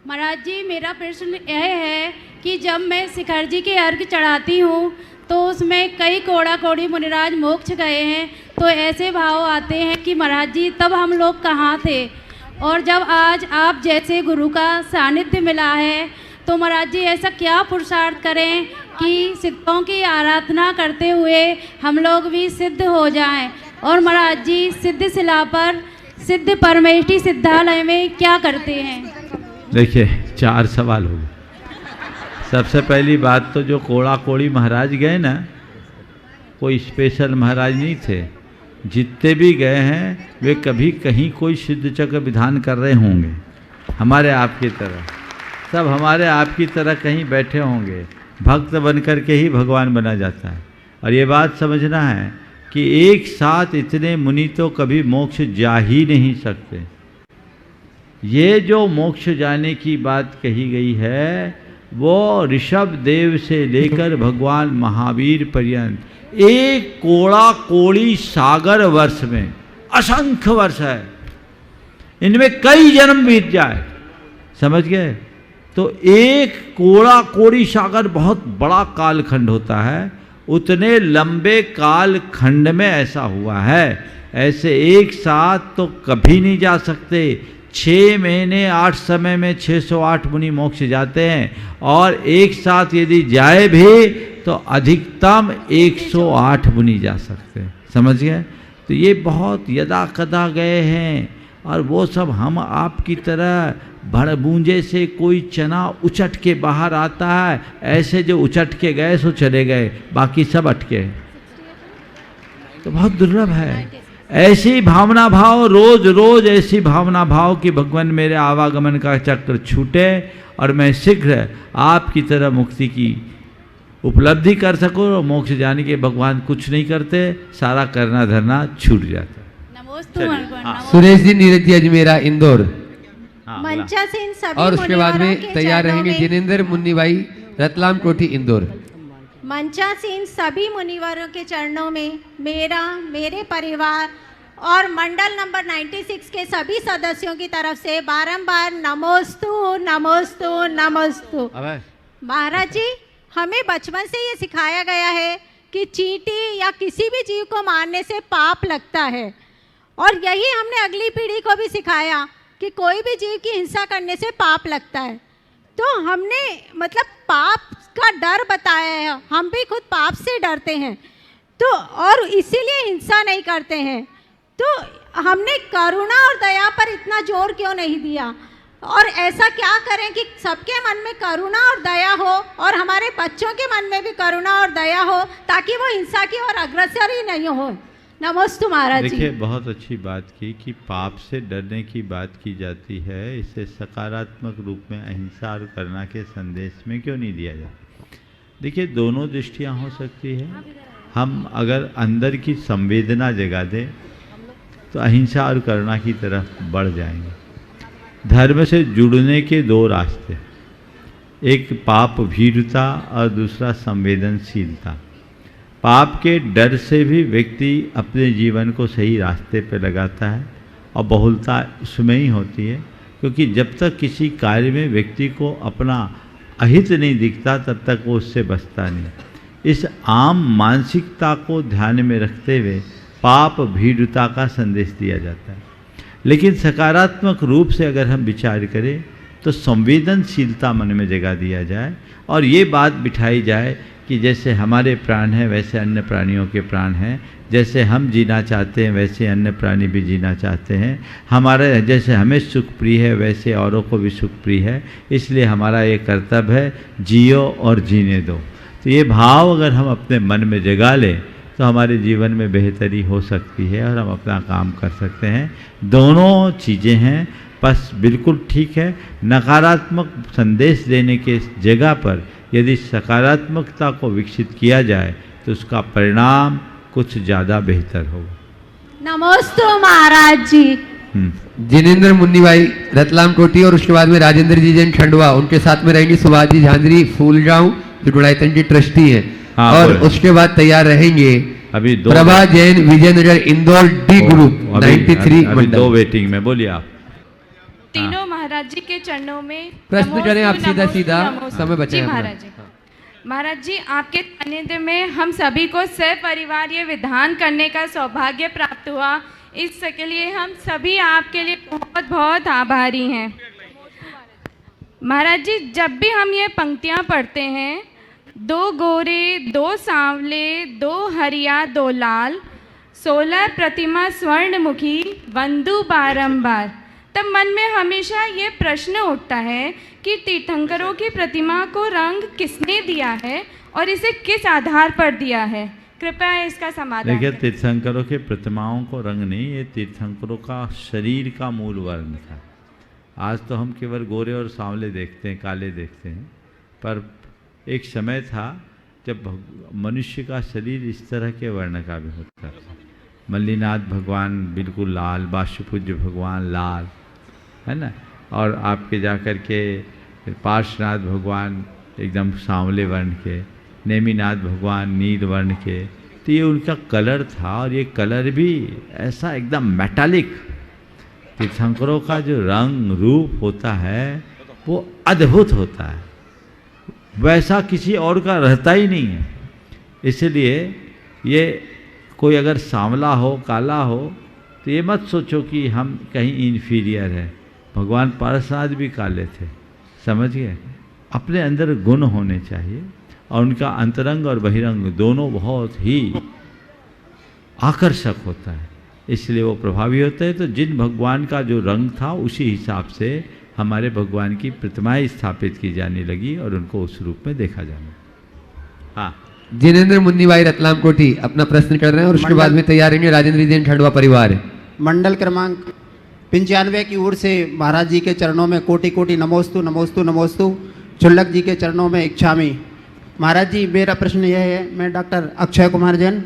[SPEAKER 10] महाराज जी, मेरा प्रश्न यह है कि जब मैं शिखर जी के अर्घ चढ़ाती हूँ तो उसमें कई कोड़ा कोड़ी मुनिराज मोक्ष गए हैं, तो ऐसे भाव आते हैं कि महाराज जी तब हम लोग कहाँ थे, और जब आज आप जैसे गुरु का सानिध्य मिला है तो महाराज जी ऐसा क्या पुरुषार्थ करें कि सिद्धों की आराधना करते हुए हम लोग भी सिद्ध हो जाएं। और महाराज जी सिद्ध शिला पर सिद्ध परमेष्टि सिद्धालय में क्या करते हैं?
[SPEAKER 2] देखिए 4 सवाल हो गए। सबसे पहली बात तो जो कोड़ा कोड़ी महाराज गए ना, कोई स्पेशल महाराज नहीं थे, जितने भी गए हैं वे कभी कहीं कोई सिद्ध चक्र विधान कर रहे होंगे, हमारे आपकी तरह, सब हमारे आपकी तरह कहीं बैठे होंगे। भक्त बन कर के ही भगवान बना जाता है। और ये बात समझना है कि एक साथ इतने मुनि तो कभी मोक्ष जा ही नहीं सकते। ये जो मोक्ष जाने की बात कही गई है वो ऋषभ देव से लेकर भगवान महावीर पर्यंत एक कोड़ा कोड़ी सागर वर्ष में असंख्य वर्ष है, इनमें कई जन्म बीत जाए, समझ गए। तो एक कोड़ा कोड़ी सागर बहुत बड़ा कालखंड होता है, उतने लंबे कालखंड में ऐसा हुआ है। ऐसे एक साथ तो कभी नहीं जा सकते। 6 महीने 8 समय में 608 मुनि मोक्ष जाते हैं, और एक साथ यदि जाए भी तो अधिकतम 108 मुनि जा सकते हैं, समझ गए। तो ये बहुत यदा कदा गए हैं, और वो सब हम आपकी तरह भड़बूंजे से कोई चना उचट के बाहर आता है, ऐसे जो उचट के गए सो चले गए, बाकी सब अटके। तो बहुत दुर्लभ है ऐसी भावना भाव, रोज रोज ऐसी भावना भाव कि भगवान मेरे आवागमन का चक्र छूटे और मैं शीघ्र आपकी तरह मुक्ति की उपलब्धि कर सकूं। और मोक्ष जाने के भगवान कुछ नहीं करते, सारा करना धरना छूट जाता।
[SPEAKER 3] सुरेश जी, नीरज जी, अजमेरा, इंदौर।
[SPEAKER 12] मंचासीन सभी
[SPEAKER 3] और उसके बाद
[SPEAKER 12] मुनिवरों के
[SPEAKER 3] में तैयार
[SPEAKER 12] चरणों
[SPEAKER 3] रहेंगे
[SPEAKER 12] में-
[SPEAKER 3] जिनेंद्र मुन्नी भाई, रतलाम कोठी, इंदौर।
[SPEAKER 12] मंचासीन सभी मुनिवरों के चरणों में मेरा, मेरे परिवार और मंडल नंबर 96 के सभी सदस्यों की तरफ से बारंबार नमोस्तु नमोस्तु नमोस्तु। महाराज जी, हमें बचपन से ये सिखाया गया है कि चींटी या किसी भी जीव को मारने से पाप लगता है, और यही हमने अगली पीढ़ी को भी सिखाया कि कोई भी जीव की हिंसा करने से पाप लगता है। तो हमने मतलब पाप का डर बताया है, हम भी खुद पाप से डरते हैं, तो और इसीलिए हिंसा नहीं करते हैं। तो हमने करुणा और दया पर इतना जोर क्यों नहीं दिया, और ऐसा क्या करें कि सबके मन में करुणा और दया हो, और हमारे बच्चों के मन में भी करुणा और दया हो, ताकि वो हिंसा की ओर अग्रसर ही नहीं हो। नमोस्तु महाराज जी।
[SPEAKER 2] देखिए, बहुत अच्छी बात की कि पाप से डरने की बात की जाती है, इसे सकारात्मक रूप में अहिंसा और करुणा के संदेश में क्यों नहीं दिया जाता। देखिए, दोनों दृष्टियां हो सकती है। हम अगर अंदर की संवेदना जगा दें तो अहिंसा और करुणा की तरफ बढ़ जाएंगे। धर्म से जुड़ने के 2 रास्ते, एक पाप भीरुता और दूसरा संवेदनशीलता। पाप के डर से भी व्यक्ति अपने जीवन को सही रास्ते पर लगाता है, और बहुलता उसमें ही होती है, क्योंकि जब तक किसी कार्य में व्यक्ति को अपना अहित नहीं दिखता तब तक वो उससे बचता नहीं। इस आम मानसिकता को ध्यान में रखते हुए पाप भीरुता का संदेश दिया जाता है। लेकिन सकारात्मक रूप से अगर हम विचार करें तो संवेदनशीलता मन में जगा दिया जाए, और ये बात बिठाई जाए कि जैसे हमारे प्राण हैं वैसे अन्य प्राणियों के प्राण हैं, जैसे हम जीना चाहते हैं वैसे अन्य प्राणी भी जीना चाहते हैं, हमारे जैसे हमें सुख प्रिय है वैसे औरों को भी सुख प्रिय है, इसलिए हमारा ये कर्तव्य है जियो और जीने दो। तो ये भाव अगर हम अपने मन में जगा लें तो हमारे जीवन में बेहतरी हो सकती है और हम अपना काम कर सकते हैं। दोनों चीज़ें हैं, बस बिल्कुल ठीक है। नकारात्मक संदेश देने के जगह पर यदि सकारात्मकता को विकसित किया जाए तो उसका परिणाम कुछ ज़्यादा बेहतर होगा।
[SPEAKER 12] नमोस्तु महाराज जी।
[SPEAKER 3] जिनेंद्र मुन्नी भाई, रतलाम कोठी, और उसके बाद में राजेंद्र जी जैन खंडवा, उनके साथ में रहेंगी सुभाष जी झांझरी फूलगांव, जो गुड़ायतन की ट्रस्टी है। और उसके बाद तैयार रहेंगे
[SPEAKER 2] अभी
[SPEAKER 3] प्रभा जैन, विजयनगर, इंदौर, डी ग्रुप 93
[SPEAKER 2] अभी
[SPEAKER 3] मंडल।
[SPEAKER 2] 2 वेटिंग में, बोलिए आप।
[SPEAKER 13] तीनों महाराज जी के चरणों में
[SPEAKER 3] प्रश्न करें आप सीधा सीधा, समय बचा
[SPEAKER 13] जी
[SPEAKER 3] है अपना।
[SPEAKER 13] महाराज जी। महाराज जी, आपके सानिध्य में हम सभी को सपरिवार ये विधान करने का सौभाग्य प्राप्त हुआ, इसके लिए हम सभी आपके लिए बहुत बहुत आभारी हैं। महाराज जी, जब भी हम ये पंक्तियाँ पढ़ते हैं, 2 गोरे 2 सांवले 2 हरिया 2 लाल, 16 प्रतिमा स्वर्णमुखी वंदु बारंबार, तब मन में हमेशा ये प्रश्न उठता है कि तीर्थंकरों की प्रतिमा को रंग किसने दिया है और इसे किस आधार पर दिया है। कृपया इसका समाधान।
[SPEAKER 2] देखिए, तीर्थंकरों के प्रतिमाओं को रंग नहीं, ये तीर्थंकरों का शरीर का मूल वर्ण था। आज तो हम केवल गोरे और सांवले देखते हैं, काले देखते हैं, पर एक समय था जब मनुष्य का शरीर इस तरह के वर्ण का भी होता था। मल्लीनाथ भगवान बिल्कुल लाल, बाष्पूज्य भगवान लाल, है ना, और आपके जाकर के पार्श्वनाथ भगवान एकदम सांवले वर्ण के, नेमिनाथ भगवान नील वर्ण के। तो ये उनका कलर था, और ये कलर भी ऐसा एकदम मेटालिक, तीर्थंकरों का जो रंग रूप होता है वो अद्भुत होता है, वैसा किसी और का रहता ही नहीं है। इसलिए ये कोई अगर सांवला हो, काला हो, तो ये मत सोचो कि हम कहीं इन्फीरियर है। भगवान पार्श्वनाथ भी काले थे, समझ गए। अपने अंदर गुण होने चाहिए और उनका अंतरंग और बहिरंग दोनों बहुत ही आकर्षक होता है, इसलिए वो प्रभावी होते हैं। तो जिन भगवान का जो रंग था उसी हिसाब से हमारे भगवान की प्रतिमाएं स्थापित की जाने लगी और उनको उस रूप में देखा जाने। हाँ,
[SPEAKER 3] जिनेंद्र मुन्नी भाई रतलाम कोठी अपना प्रश्न कर रहे हैं और उसके बाद में तैयार रहेंगे राजेंद्र जैन खंडवा परिवार।
[SPEAKER 14] मंडल क्रमांक 95 की ओर से महाराज जी के चरणों में कोटि कोटि नमोस्तु नमोस्तु नमोस्तु। चुल्लक जी के चरणों में इच्छामी। महाराज जी, मेरा प्रश्न यह है, मैं डॉक्टर अक्षय कुमार जैन,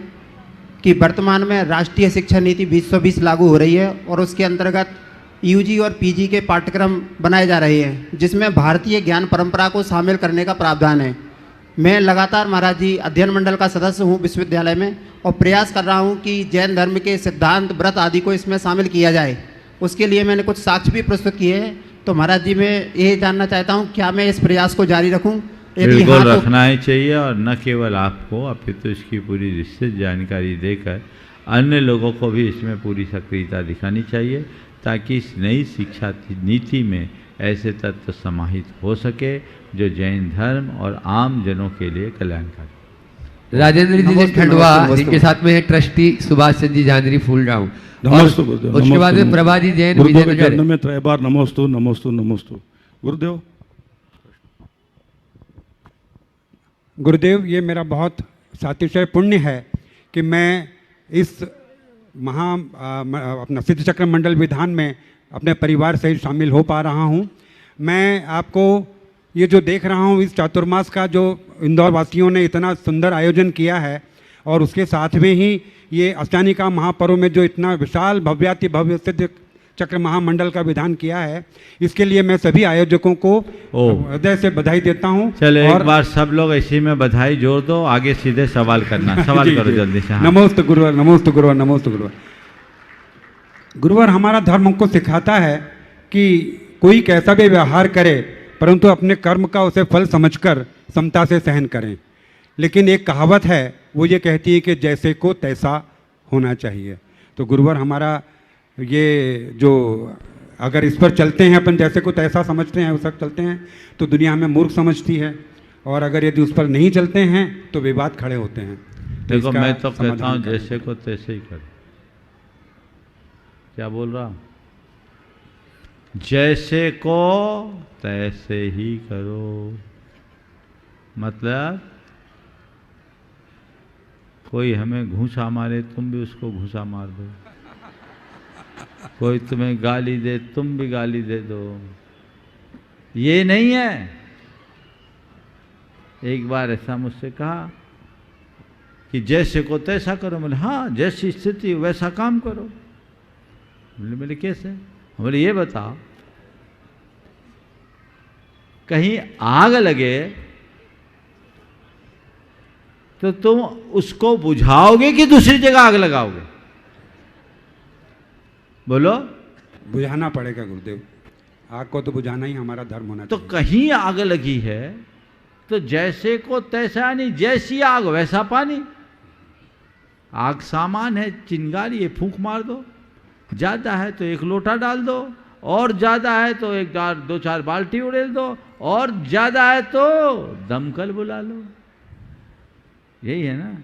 [SPEAKER 14] कि वर्तमान में राष्ट्रीय शिक्षा नीति 2020 लागू हो रही है और उसके अंतर्गत यूजी और पीजी के पाठ्यक्रम बनाए जा रहे हैं जिसमें भारतीय ज्ञान परंपरा को शामिल करने का प्रावधान है। मैं लगातार महाराज जी अध्ययन मंडल का सदस्य हूँ विश्वविद्यालय में और प्रयास कर रहा हूँ कि जैन धर्म के सिद्धांत, व्रत आदि को इसमें शामिल किया जाए। उसके लिए मैंने कुछ साक्ष्य भी प्रस्तुत किए हैं। तो महाराज जी, मैं ये जानना चाहता हूँ, क्या मैं इस प्रयास को जारी रखूँ?
[SPEAKER 2] बिल्कुल रखना ही चाहिए, और न केवल आपको, अपितु इसकी पूरी विस्तृत जानकारी देकर अन्य लोगों को भी इसमें पूरी सक्रियता दिखानी चाहिए, ताकि इस नई शिक्षा नीति में ऐसे तत्व समाहित हो सके जो जैन धर्म और आम जनों के लिए कल्याणकारी।
[SPEAKER 3] राजेंद्र जी खंडवा, जिनके साथ में है ट्रस्टी सुभाष चंद्र जी झांझरी फूलगांव, और उसके बाद में प्रभा जी जैन विजयनगर
[SPEAKER 6] में 3 बार नमोस्तु नमोस्तु नमोस्तु। गुरुदेव,
[SPEAKER 15] गुरुदेव, ये मेरा बहुत सातिशय पुण्य है कि मैं इस अपना सिद्ध चक्र मंडल विधान में अपने परिवार से शामिल हो पा रहा हूँ। मैं आपको ये जो देख रहा हूँ, इस चातुर्मास का जो इंदौर वासियों ने इतना सुंदर आयोजन किया है और उसके साथ में ही ये अष्टानिका महापर्व में जो इतना विशाल भव्याति भव्य सिद्ध चक्र महामंडल का विधान किया है, इसके लिए मैं सभी आयोजकों को हृदय से बधाई देता हूँ।
[SPEAKER 2] चले एक बार सब लोग इसी में बधाई जोड़ दो, आगे सीधे सवाल करना। सवाल करो जल्दी से। हाँ।
[SPEAKER 15] नमोस्तु गुरुवर, नमोस्तु गुरुवर, नमोस्तु गुरुवर। गुरुवर, हमारा धर्म हमको सिखाता है कि कोई कैसा भी व्यवहार करे परंतु अपने कर्म का उसे फल समझकर समता से सहन करें। लेकिन एक कहावत है, वो ये कहती है कि जैसे को तैसा होना चाहिए। तो गुरुवर, हमारा ये जो अगर इस पर चलते हैं, अपन जैसे को तैसा समझते हैं, उस तक चलते हैं, तो दुनिया हमें मूर्ख समझती है, और अगर यदि उस पर नहीं चलते हैं तो विवाद खड़े होते हैं।
[SPEAKER 2] देखो, मैं तो कहता हूँ जैसे को तैसे ही करो। क्या बोल रहा हूँ? जैसे को तैसे ही करो। मतलब कोई हमें घूंसा मारे, तुम भी उसको घूंसा मार दो। कोई तुम्हें गाली दे, तुम भी गाली दे दो। ये नहीं है। एक बार ऐसा मुझसे कहा कि जैसे को तैसा करो। बोले हाँ, जैसी स्थिति वैसा काम करो। बोले कैसे? बोले ये बताओ, कहीं आग लगे तो तुम उसको बुझाओगे कि दूसरी जगह आग लगाओगे? बोलो।
[SPEAKER 15] बुझाना पड़ेगा गुरुदेव, आग को तो बुझाना ही हमारा धर्म होना
[SPEAKER 2] तो चाहिए। कहीं आग लगी है तो जैसे को तैसा नहीं, जैसी आग वैसा पानी। आग सामान है, चिंगारी है, फूंक मार दो। ज़्यादा है तो 1 लोटा डाल दो, और ज़्यादा है तो 2-4 बाल्टी उड़ेल दो, और ज़्यादा है तो दमकल बुला लो। यही है ना,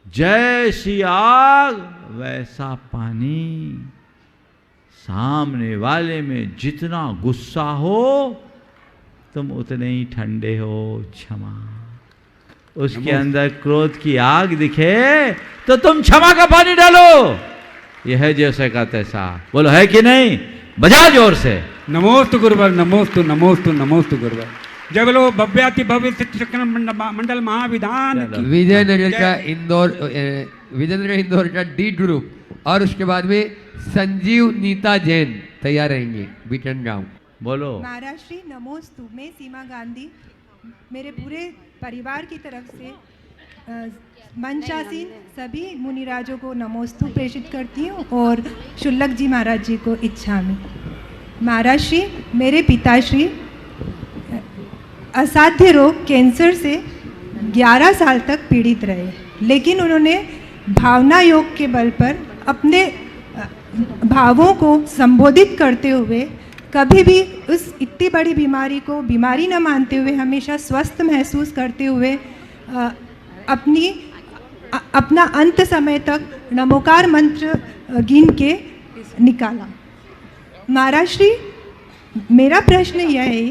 [SPEAKER 2] जैसी आग वैसा पानी। सामने वाले में जितना गुस्सा हो तुम उतने ही ठंडे हो। क्षमा, उसके अंदर क्रोध की आग दिखे तो तुम क्षमा का पानी डालो। यह है जैसे का तैसा। बोलो है कि नहीं? बजा जोर से।
[SPEAKER 15] नमोस्तु गुरुवर, नमोस्तु नमोस्तु नमोस्तु गुरुवर। जय बोलो भव्याति भव्य चक्र मंडल महाविधान।
[SPEAKER 3] विजयनगर का इंदौर का डी ग्रुप, और उसके बाद में संजीव नीता जैन तैयार रहेंगे बीटन गांव।
[SPEAKER 2] बोलो।
[SPEAKER 16] महाराज श्री नमोस्तु। मैं सीमा गांधी, मेरे पूरे परिवार की तरफ से मंचासीन सभी मुनिराजों को नमोस्तु प्रेषित करती हूँ और शुल्लक जी महाराज जी को इच्छामि। महाराज श्री, मेरे पिताश्री असाध्य रोग कैंसर से 11 साल तक पीड़ित रहे, लेकिन उन्होंने भावना योग के बल पर अपने भावों को संबोधित करते हुए कभी भी उस इतनी बड़ी बीमारी को बीमारी न मानते हुए हमेशा स्वस्थ महसूस करते हुए अपना अंत समय तक नमोकार मंत्र गिन के निकाला। महाराज श्री, मेरा प्रश्न यह है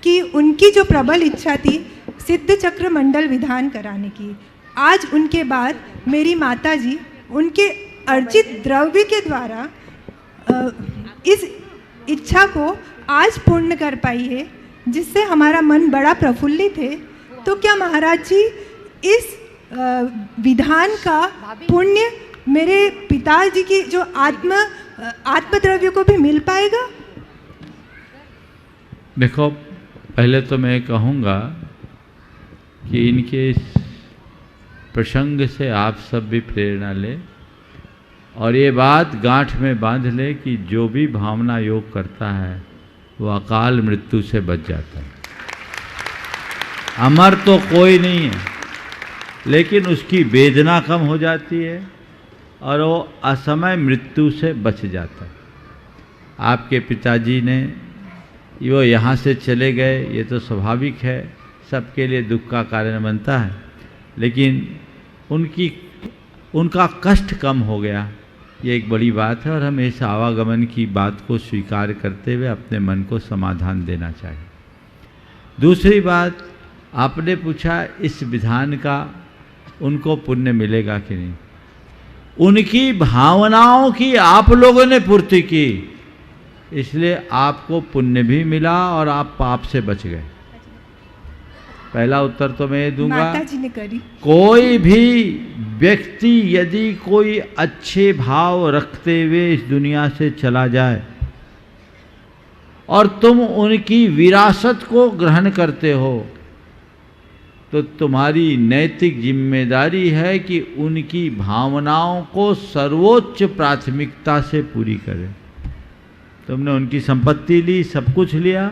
[SPEAKER 16] कि उनकी जो प्रबल इच्छा थी सिद्ध चक्र मंडल विधान कराने की, आज उनके बाद मेरी माता जी उनके अर्जित द्रव्य के द्वारा इस इच्छा को आज पूर्ण कर पाई है, जिससे हमारा मन बड़ा प्रफुल्लित है। तो क्या महाराज जी इस विधान का पुण्य मेरे पिताजी की जो आत्मद्रव्य को भी मिल पाएगा?
[SPEAKER 2] देखो, पहले तो मैं कहूँगा कि इनके इस प्रसंग से आप सब भी प्रेरणा लें और ये बात गांठ में बांध ले कि जो भी भावना योग करता है वो अकाल मृत्यु से बच जाता है। अमर तो कोई नहीं है, लेकिन उसकी वेदना कम हो जाती है और वो असमय मृत्यु से बच जाता है। आपके पिताजी ने वो यहाँ से चले गए, ये तो स्वाभाविक है, सबके लिए दुख का कारण बनता है, लेकिन उनका कष्ट कम हो गया, ये एक बड़ी बात है। और हमें इस आवागमन की बात को स्वीकार करते हुए अपने मन को समाधान देना चाहिए। दूसरी बात, आपने पूछा इस विधान का उनको पुण्य मिलेगा कि नहीं। उनकी भावनाओं की आप लोगों ने पूर्ति की, इसलिए आपको पुण्य भी मिला और आप पाप से बच गए। पहला उत्तर तो मैं दूंगा,
[SPEAKER 16] माता जी ने करी।
[SPEAKER 2] कोई भी व्यक्ति यदि कोई अच्छे भाव रखते हुए इस दुनिया से चला जाए और तुम उनकी विरासत को ग्रहण करते हो, तो तुम्हारी नैतिक जिम्मेदारी है कि उनकी भावनाओं को सर्वोच्च प्राथमिकता से पूरी करें। तुमने उनकी संपत्ति ली, सब कुछ लिया,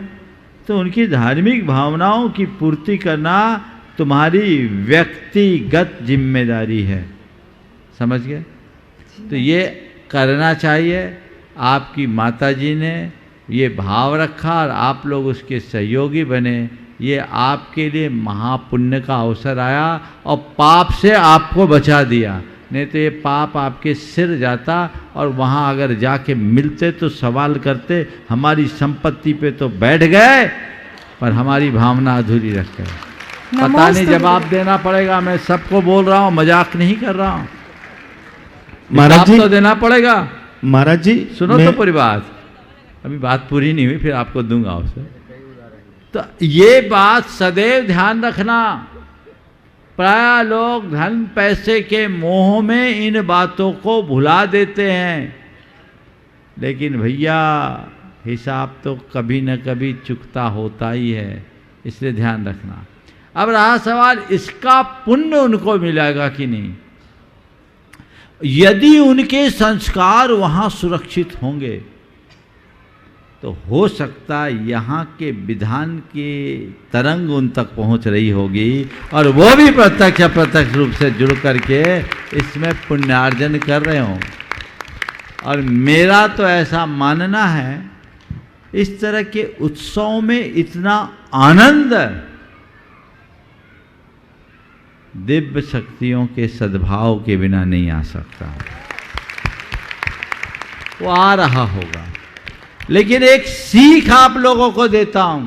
[SPEAKER 2] तो उनकी धार्मिक भावनाओं की पूर्ति करना तुम्हारी व्यक्तिगत जिम्मेदारी है। समझ गए? तो ये करना चाहिए। आपकी माताजी ने ये भाव रखा और आप लोग उसके सहयोगी बने, ये आपके लिए महापुण्य का अवसर आया और पाप से आपको बचा दिया। नहीं तो ये पाप आपके सिर जाता और वहाँ अगर जाके मिलते तो सवाल करते, हमारी संपत्ति पे तो बैठ गए पर हमारी भावना अधूरी रख गए। पता नहीं, जवाब देना पड़ेगा। मैं सबको बोल रहा हूँ, मजाक नहीं कर रहा हूँ।
[SPEAKER 17] महाराज जी
[SPEAKER 2] तो देना पड़ेगा।
[SPEAKER 17] महाराज जी
[SPEAKER 2] सुनो तो पूरी बात, अभी बात पूरी नहीं हुई, फिर आपको दूंगा उसे। तो ये बात सदैव ध्यान रखना। प्राय लोग धन पैसे के मोह में इन बातों को भुला देते हैं, लेकिन भैया हिसाब तो कभी न कभी चुकता होता ही है, इसलिए ध्यान रखना। अब रहा सवाल, इसका पुण्य उनको मिलेगा कि नहीं। यदि उनके संस्कार वहाँ सुरक्षित होंगे तो हो सकता है यहाँ के विधान के तरंग उन तक पहुँच रही होगी और वो भी प्रत्यक्ष अप्रत्यक्ष रूप से जुड़ करके इसमें पुण्यार्जन कर रहे हों। और मेरा तो ऐसा मानना है, इस तरह के उत्सव में इतना आनंद दिव्य शक्तियों के सद्भाव के बिना नहीं आ सकता। वो आ रहा होगा, लेकिन एक सीख आप लोगों को देता हूं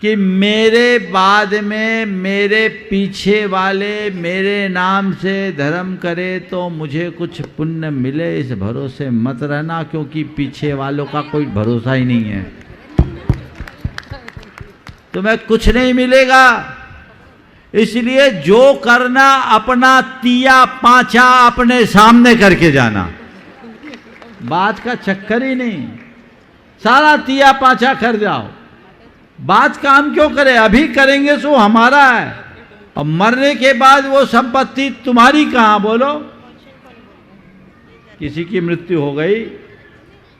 [SPEAKER 2] कि मेरे बाद में मेरे पीछे वाले मेरे नाम से धर्म करे तो मुझे कुछ पुण्य मिले, इस भरोसे मत रहना, क्योंकि पीछे वालों का कोई भरोसा ही नहीं है। तुम्हें कुछ नहीं मिलेगा। इसलिए जो करना अपना तिया पांचा अपने सामने करके जाना, बात का चक्कर ही नहीं। सारा तिया पांचा कर जाओ, बात काम क्यों करे, अभी करेंगे सो हमारा है। और मरने के बाद वो संपत्ति तुम्हारी कहाँ, बोलो। किसी की मृत्यु हो गई,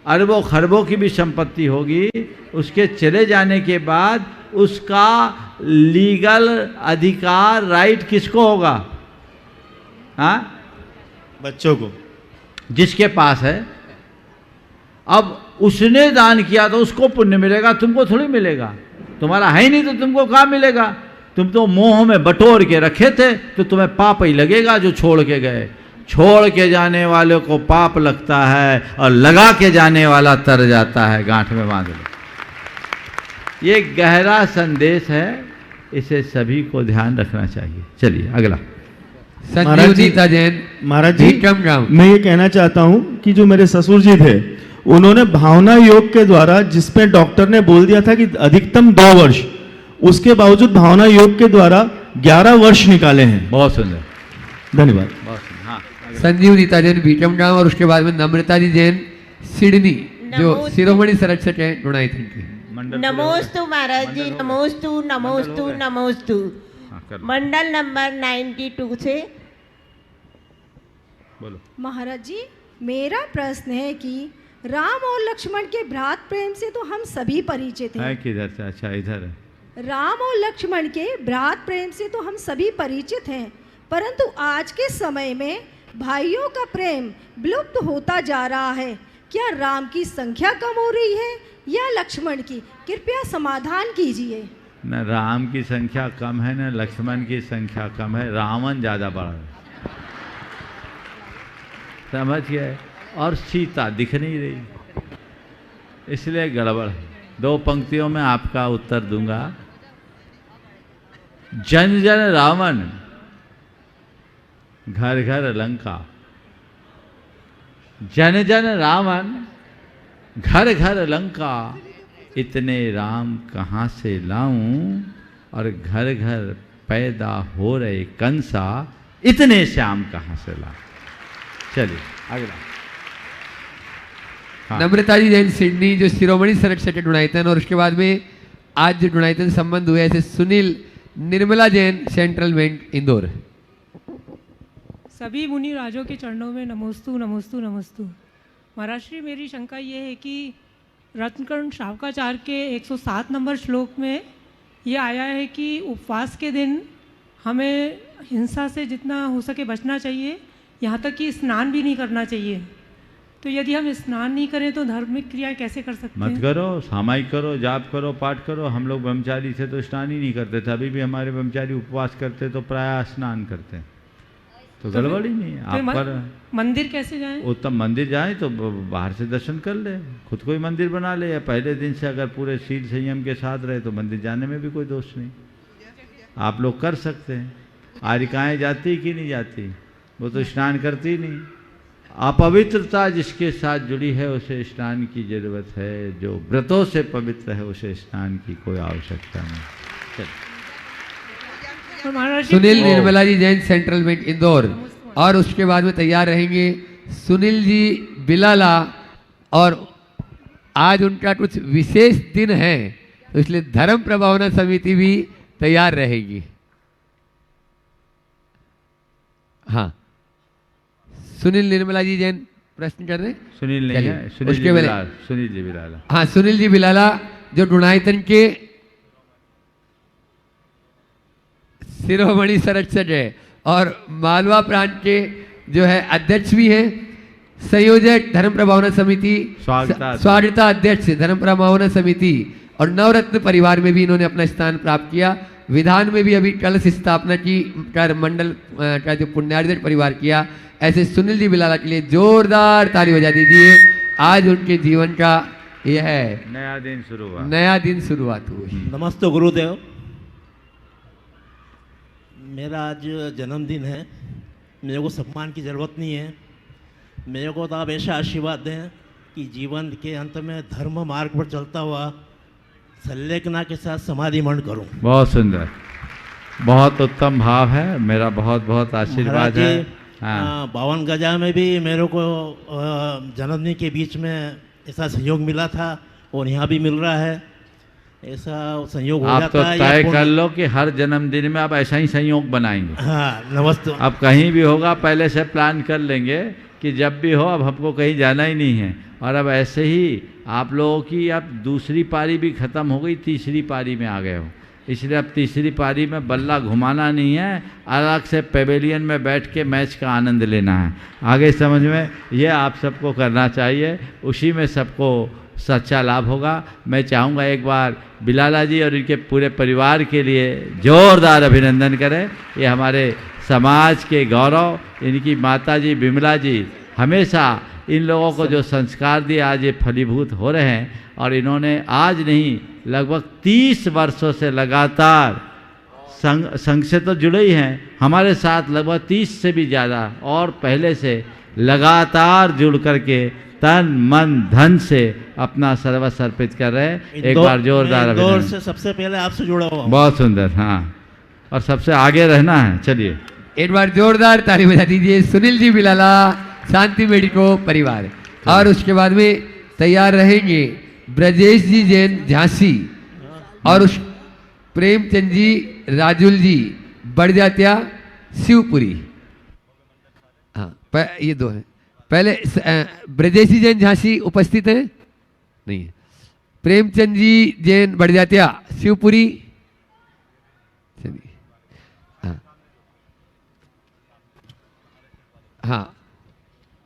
[SPEAKER 2] अरबों खरबों की भी संपत्ति होगी, उसके चले जाने के बाद उसका लीगल अधिकार, राइट किसको होगा? हाँ,
[SPEAKER 17] बच्चों को,
[SPEAKER 2] जिसके पास है। अब उसने दान किया तो उसको पुण्य मिलेगा, तुमको थोड़ी मिलेगा। तुम्हारा है ही नहीं तो तुमको कहाँ मिलेगा? तुम तो मोह में बटोर के रखे थे, तो तुम्हें पाप ही लगेगा जो छोड़ के गए। छोड़ के जाने वाले को पाप लगता है और लगा के जाने वाला तर जाता है। गांठ में बांध लो। ये गहरा संदेश है, इसे सभी को ध्यान रखना चाहिए। चलिए अगला।
[SPEAKER 17] महाराज जी, मैं ये कहना चाहता हूँ कि जो मेरे ससुर जी थे, उन्होंने भावना योग के द्वारा, जिसमें डॉक्टर ने बोल दिया था कि अधिकतम 2 वर्ष, उसके बावजूद भावना योग के द्वारा 11 वर्ष निकाले हैं।
[SPEAKER 2] बहुत सुंदर,
[SPEAKER 17] धन्यवाद।
[SPEAKER 3] संजीव नीता जैन बीटम गांव, और उसके बाद में नम्रता जी जैन सिडनी, जो शिरोमणि सरस्वती है डुणाइथन की।
[SPEAKER 18] नमोस्तु महाराज जी, नमोस्तु नमोस्तु नमोस्तु। मंडल नंबर 92 से
[SPEAKER 2] बोलो।
[SPEAKER 19] महाराज जी, मेरा प्रश्न है कि राम और लक्ष्मण के भ्रात प्रेम से तो हम सभी परिचित हैं।
[SPEAKER 2] किधर से? अच्छा, इधर है।
[SPEAKER 19] राम और लक्ष्मण के भ्रात प्रेम से तो हम सभी परिचित हैं, परंतु आज के समय में भाइयों का प्रेम विलुप्त होता जा रहा है। क्या राम की संख्या कम हो रही है या लक्ष्मण की? कृपया समाधान कीजिए।
[SPEAKER 2] न राम की संख्या कम है, न लक्ष्मण की संख्या कम है, रावण ज्यादा बड़ा है। समझ गए? और सीता दिख नहीं रही, इसलिए गड़बड़ है। 2 पंक्तियों में आपका उत्तर दूंगा। जन जन रावण, घर घर लंका। जन जन रावण, घर घर लंका। इतने राम कहाँ से लाऊं, और घर घर पैदा हो रहे कंसा, इतने श्याम कहाँ से लाऊं। चलिए अगला।
[SPEAKER 3] हाँ। नम्रता जी जैन सिडनी, जो शिरोमणि सरस्वती डुणाइथन, और उसके बाद में आज जो डुणाइथन संबंध हुए ऐसे सुनील निर्मला जैन सेंट्रल बैंक इंदौर।
[SPEAKER 20] सभी मुनि राजों के चरणों में नमोस्तु नमोस्तु नमोस्तु। महाराज श्री, मेरी शंका ये है कि रत्नकर्ण शावकाचार्य के 107 नंबर श्लोक में ये आया है कि उपवास के दिन हमें हिंसा से जितना हो सके बचना चाहिए, यहाँ तक कि स्नान भी नहीं करना चाहिए। तो यदि हम स्नान नहीं करें तो धार्मिक क्रियाएं कैसे कर सकते हैं?
[SPEAKER 2] मत करो, सामायिक करो, जाप करो, पाठ करो। हम लोग ब्रह्मचारी थे तो स्नान ही नहीं करते थे। अभी भी हमारे ब्रह्मचारी उपवास करते तो प्रायः स्नान करते हैं, तो गड़बड़ ही नहीं है। आप पर
[SPEAKER 20] मंदिर कैसे जाएं?
[SPEAKER 2] उत्तम मंदिर जाएं तो बाहर से दर्शन कर ले, खुद को ही मंदिर बना ले, या पहले दिन से अगर पूरे शील संयम के साथ रहे तो मंदिर जाने में भी कोई दोष नहीं। आप लोग कर सकते हैं। आरिकाएँ जाती कि नहीं जाती? वो तो स्नान करती नहीं। अपवित्रता जिसके साथ जुड़ी है उसे स्नान की जरूरत है, जो व्रतों से पवित्र है उसे स्नान की कोई आवश्यकता नहीं।
[SPEAKER 3] सुनील निर्मला जी जैन सेंट्रल बैंक इंदौर, और उसके बाद में तैयार रहेंगे सुनील जी बिलाला, और आज उनका कुछ विशेष दिन है तो इसलिए धर्म प्रभावना समिति भी तैयार रहेगी। हाँ, सुनील निर्मला जी जैन प्रश्न कर रहे हैं।
[SPEAKER 2] सुनील नहीं है, सुनील जी बिलाला।
[SPEAKER 3] हाँ, सुनील जी बिलाला जो डुणाइथन के शिरोमणि सरस्वती है और मालवा प्रांत के जो है अध्यक्ष भी हैं, संयोजक धर्म प्रभावना समिति, स्वागता अध्यक्ष धर्म प्रभावना समिति, और नवरत्न परिवार में भी इन्होंने अपना स्थान प्राप्त किया। विधान में भी अभी कलश स्थापना की कर मंडल का जो पुण्यार्जन परिवार किया। ऐसे सुनील जी बिलाला के लिए जोरदार ताली बजा दीजिए। आज उनके जीवन का यह है
[SPEAKER 2] नया दिन
[SPEAKER 3] शुरुआत हुई।
[SPEAKER 21] नमस्ते गुरुदेव, मेरा आज जन्मदिन है। मेरे को सम्मान की ज़रूरत नहीं है। मेरे को तो आप ऐसा आशीर्वाद दें कि जीवन के अंत में धर्म मार्ग पर चलता हुआ संलेखना के साथ समाधि मन करूं।
[SPEAKER 2] बहुत सुंदर, बहुत उत्तम भाव है। मेरा बहुत बहुत आशीर्वाद है।
[SPEAKER 21] 52 गजा में भी मेरे को जन्मदिन के बीच में ऐसा सहयोग मिला था और यहाँ भी मिल रहा है। ऐसा संयोग हो
[SPEAKER 2] आप
[SPEAKER 21] जाता
[SPEAKER 2] तो
[SPEAKER 21] है या
[SPEAKER 2] तय
[SPEAKER 21] पुण्य-
[SPEAKER 2] कर लो कि हर जन्मदिन में आप ऐसा ही संयोग बनाएंगे।
[SPEAKER 21] हाँ, नमस्ते।
[SPEAKER 2] अब कहीं भी होगा पहले से प्लान कर लेंगे कि जब भी हो अब हमको कहीं जाना ही नहीं है। और अब ऐसे ही आप लोगों की अब दूसरी पारी भी ख़त्म हो गई, तीसरी पारी में आ गए हो, इसलिए अब तीसरी पारी में बल्ला घुमाना नहीं है, अलग से पेवेलियन में बैठ के मैच का आनंद लेना है। आगे समझ में ये आप सबको करना चाहिए, उसी में सबको सच्चा लाभ होगा। मैं चाहूँगा एक बार बिलाला जी और इनके पूरे परिवार के लिए जोरदार अभिनंदन करें। ये हमारे समाज के गौरव, इनकी माता जी बिमला जी हमेशा इन लोगों को जो संस्कार दिए आज ये फलीभूत हो रहे हैं। और इन्होंने आज नहीं लगभग 30 वर्षों से लगातार संघ से तो जुड़े ही हैं, हमारे साथ लगभग 30 से भी ज़्यादा और पहले से लगातार जुड़ करके तन मन धन से अपना सर्वस्व अर्पित कर रहे हैं। एक बार जोरदार
[SPEAKER 21] इंदौर
[SPEAKER 2] अभिनंदन।
[SPEAKER 21] से सबसे पहले आपसे जुड़ा हुआ हूँ।
[SPEAKER 2] बहुत सुंदर, हाँ, और सबसे आगे रहना है। चलिए
[SPEAKER 3] एक बार जोरदार ताली बजा दीजिए सुनील जी बिलाला, शांति मेडिको परिवार। और उसके बाद में तैयार रहेंगे ब्रजेश जी जैन झांसी और उस प्रेमचंद जी राजुल जी बड़जात्या शिवपुरी। हाँ, ये दो हैं। पहले ब्रजेश जी जैन झांसी उपस्थित हैं? नहीं है। प्रेमचंद जी जैन बड़जात्या शिवपुरी। चलिए, हाँ हाँ।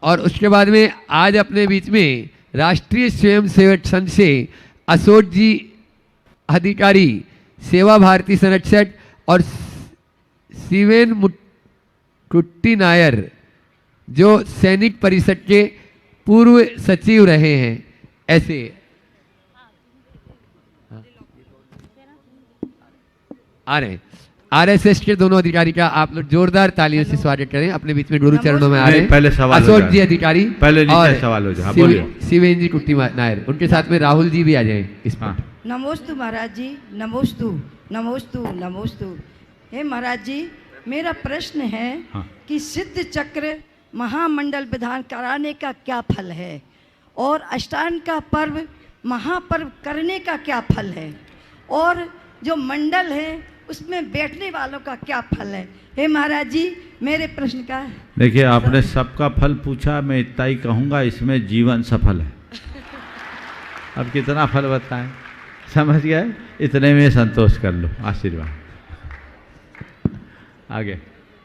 [SPEAKER 3] और उसके बाद में आज अपने बीच में राष्ट्रीय स्वयंसेवक संघ से अशोक जी अधिकारी, सेवा भारती संरक्षक और शिवेन मुट्टी नायर जो सैनिक परिषद के पूर्व सचिव रहे हैं, ऐसे आ रहे हैं। आरएसएस के दोनों अधिकारी का आप लोग जोरदार तालियों से स्वागत करें। अपने बीच में गुरु चरणों में आ रहे हैं
[SPEAKER 2] पहले सवाल
[SPEAKER 3] अशोक जी अधिकारी,
[SPEAKER 2] पहले
[SPEAKER 3] और
[SPEAKER 2] सवाल हो जाए। बोलिए।
[SPEAKER 3] शिवेन जी कुट्टी नायर, उनके साथ में राहुल जी भी आ जाएं इस पर।
[SPEAKER 1] नमोस्तु महाराज जी, नमोस्तु नमोस्तु नमोस्तु। हे महाराज जी, मेरा प्रश्न है कि सिद्ध चक्र महामंडल विधान कराने का क्या फल है और अष्टांग का पर्व महापर्व करने का क्या फल है और जो मंडल है उसमें बैठने वालों का क्या फल है। हे महाराज जी, मेरे प्रश्न का
[SPEAKER 2] देखिए, आपने सबका फल पूछा, मैं इतना ही कहूँगा, इसमें जीवन सफल है। अब कितना फल बताएं, समझ गए? इतने में संतोष कर लो, आशीर्वाद। आगे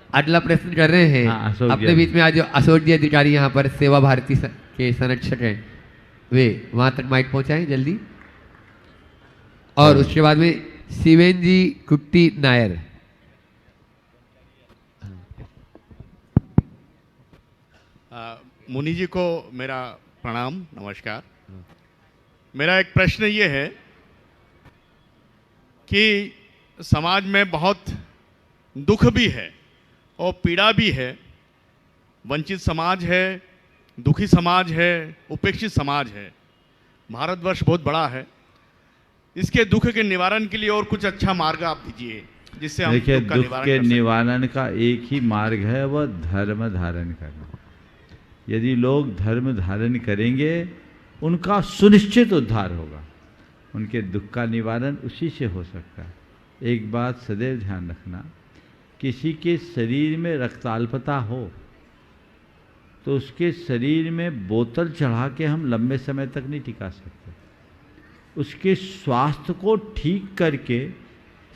[SPEAKER 3] अगला प्रश्न कर रहे हैं।
[SPEAKER 2] हाँ,
[SPEAKER 3] अपने बीच में आज जो अशोक जी अधिकारी यहाँ पर सेवा भारती के संरक्षक हैं, वे वहाँ तक माइक पहुँचाएं जल्दी। और उसके बाद में शिवेन जी कुट्टी नायर।
[SPEAKER 22] मुनि जी को मेरा प्रणाम, नमस्कार। मेरा एक प्रश्न ये है कि समाज में बहुत दुख भी है और पीड़ा भी है। वंचित समाज है, दुखी समाज है, उपेक्षित समाज है। भारतवर्ष बहुत बड़ा है, इसके दुख के निवारण के लिए और कुछ अच्छा मार्ग आप दीजिए जिससे हम
[SPEAKER 2] देखिए,
[SPEAKER 22] दुख का
[SPEAKER 2] दुख
[SPEAKER 22] निवारण
[SPEAKER 2] के
[SPEAKER 22] कर सकें।
[SPEAKER 2] निवारण का एक ही मार्ग है, वह धर्म धारण करना। यदि लोग धर्म धारण करेंगे, उनका सुनिश्चित उद्धार होगा, उनके दुख का निवारण उसी से हो सकता है। एक बात सदैव ध्यान रखना, किसी के शरीर में रक्ताल्पता हो तो उसके शरीर में बोतल चढ़ा के हम लंबे समय तक नहीं टिका सकते। उसके स्वास्थ्य को ठीक करके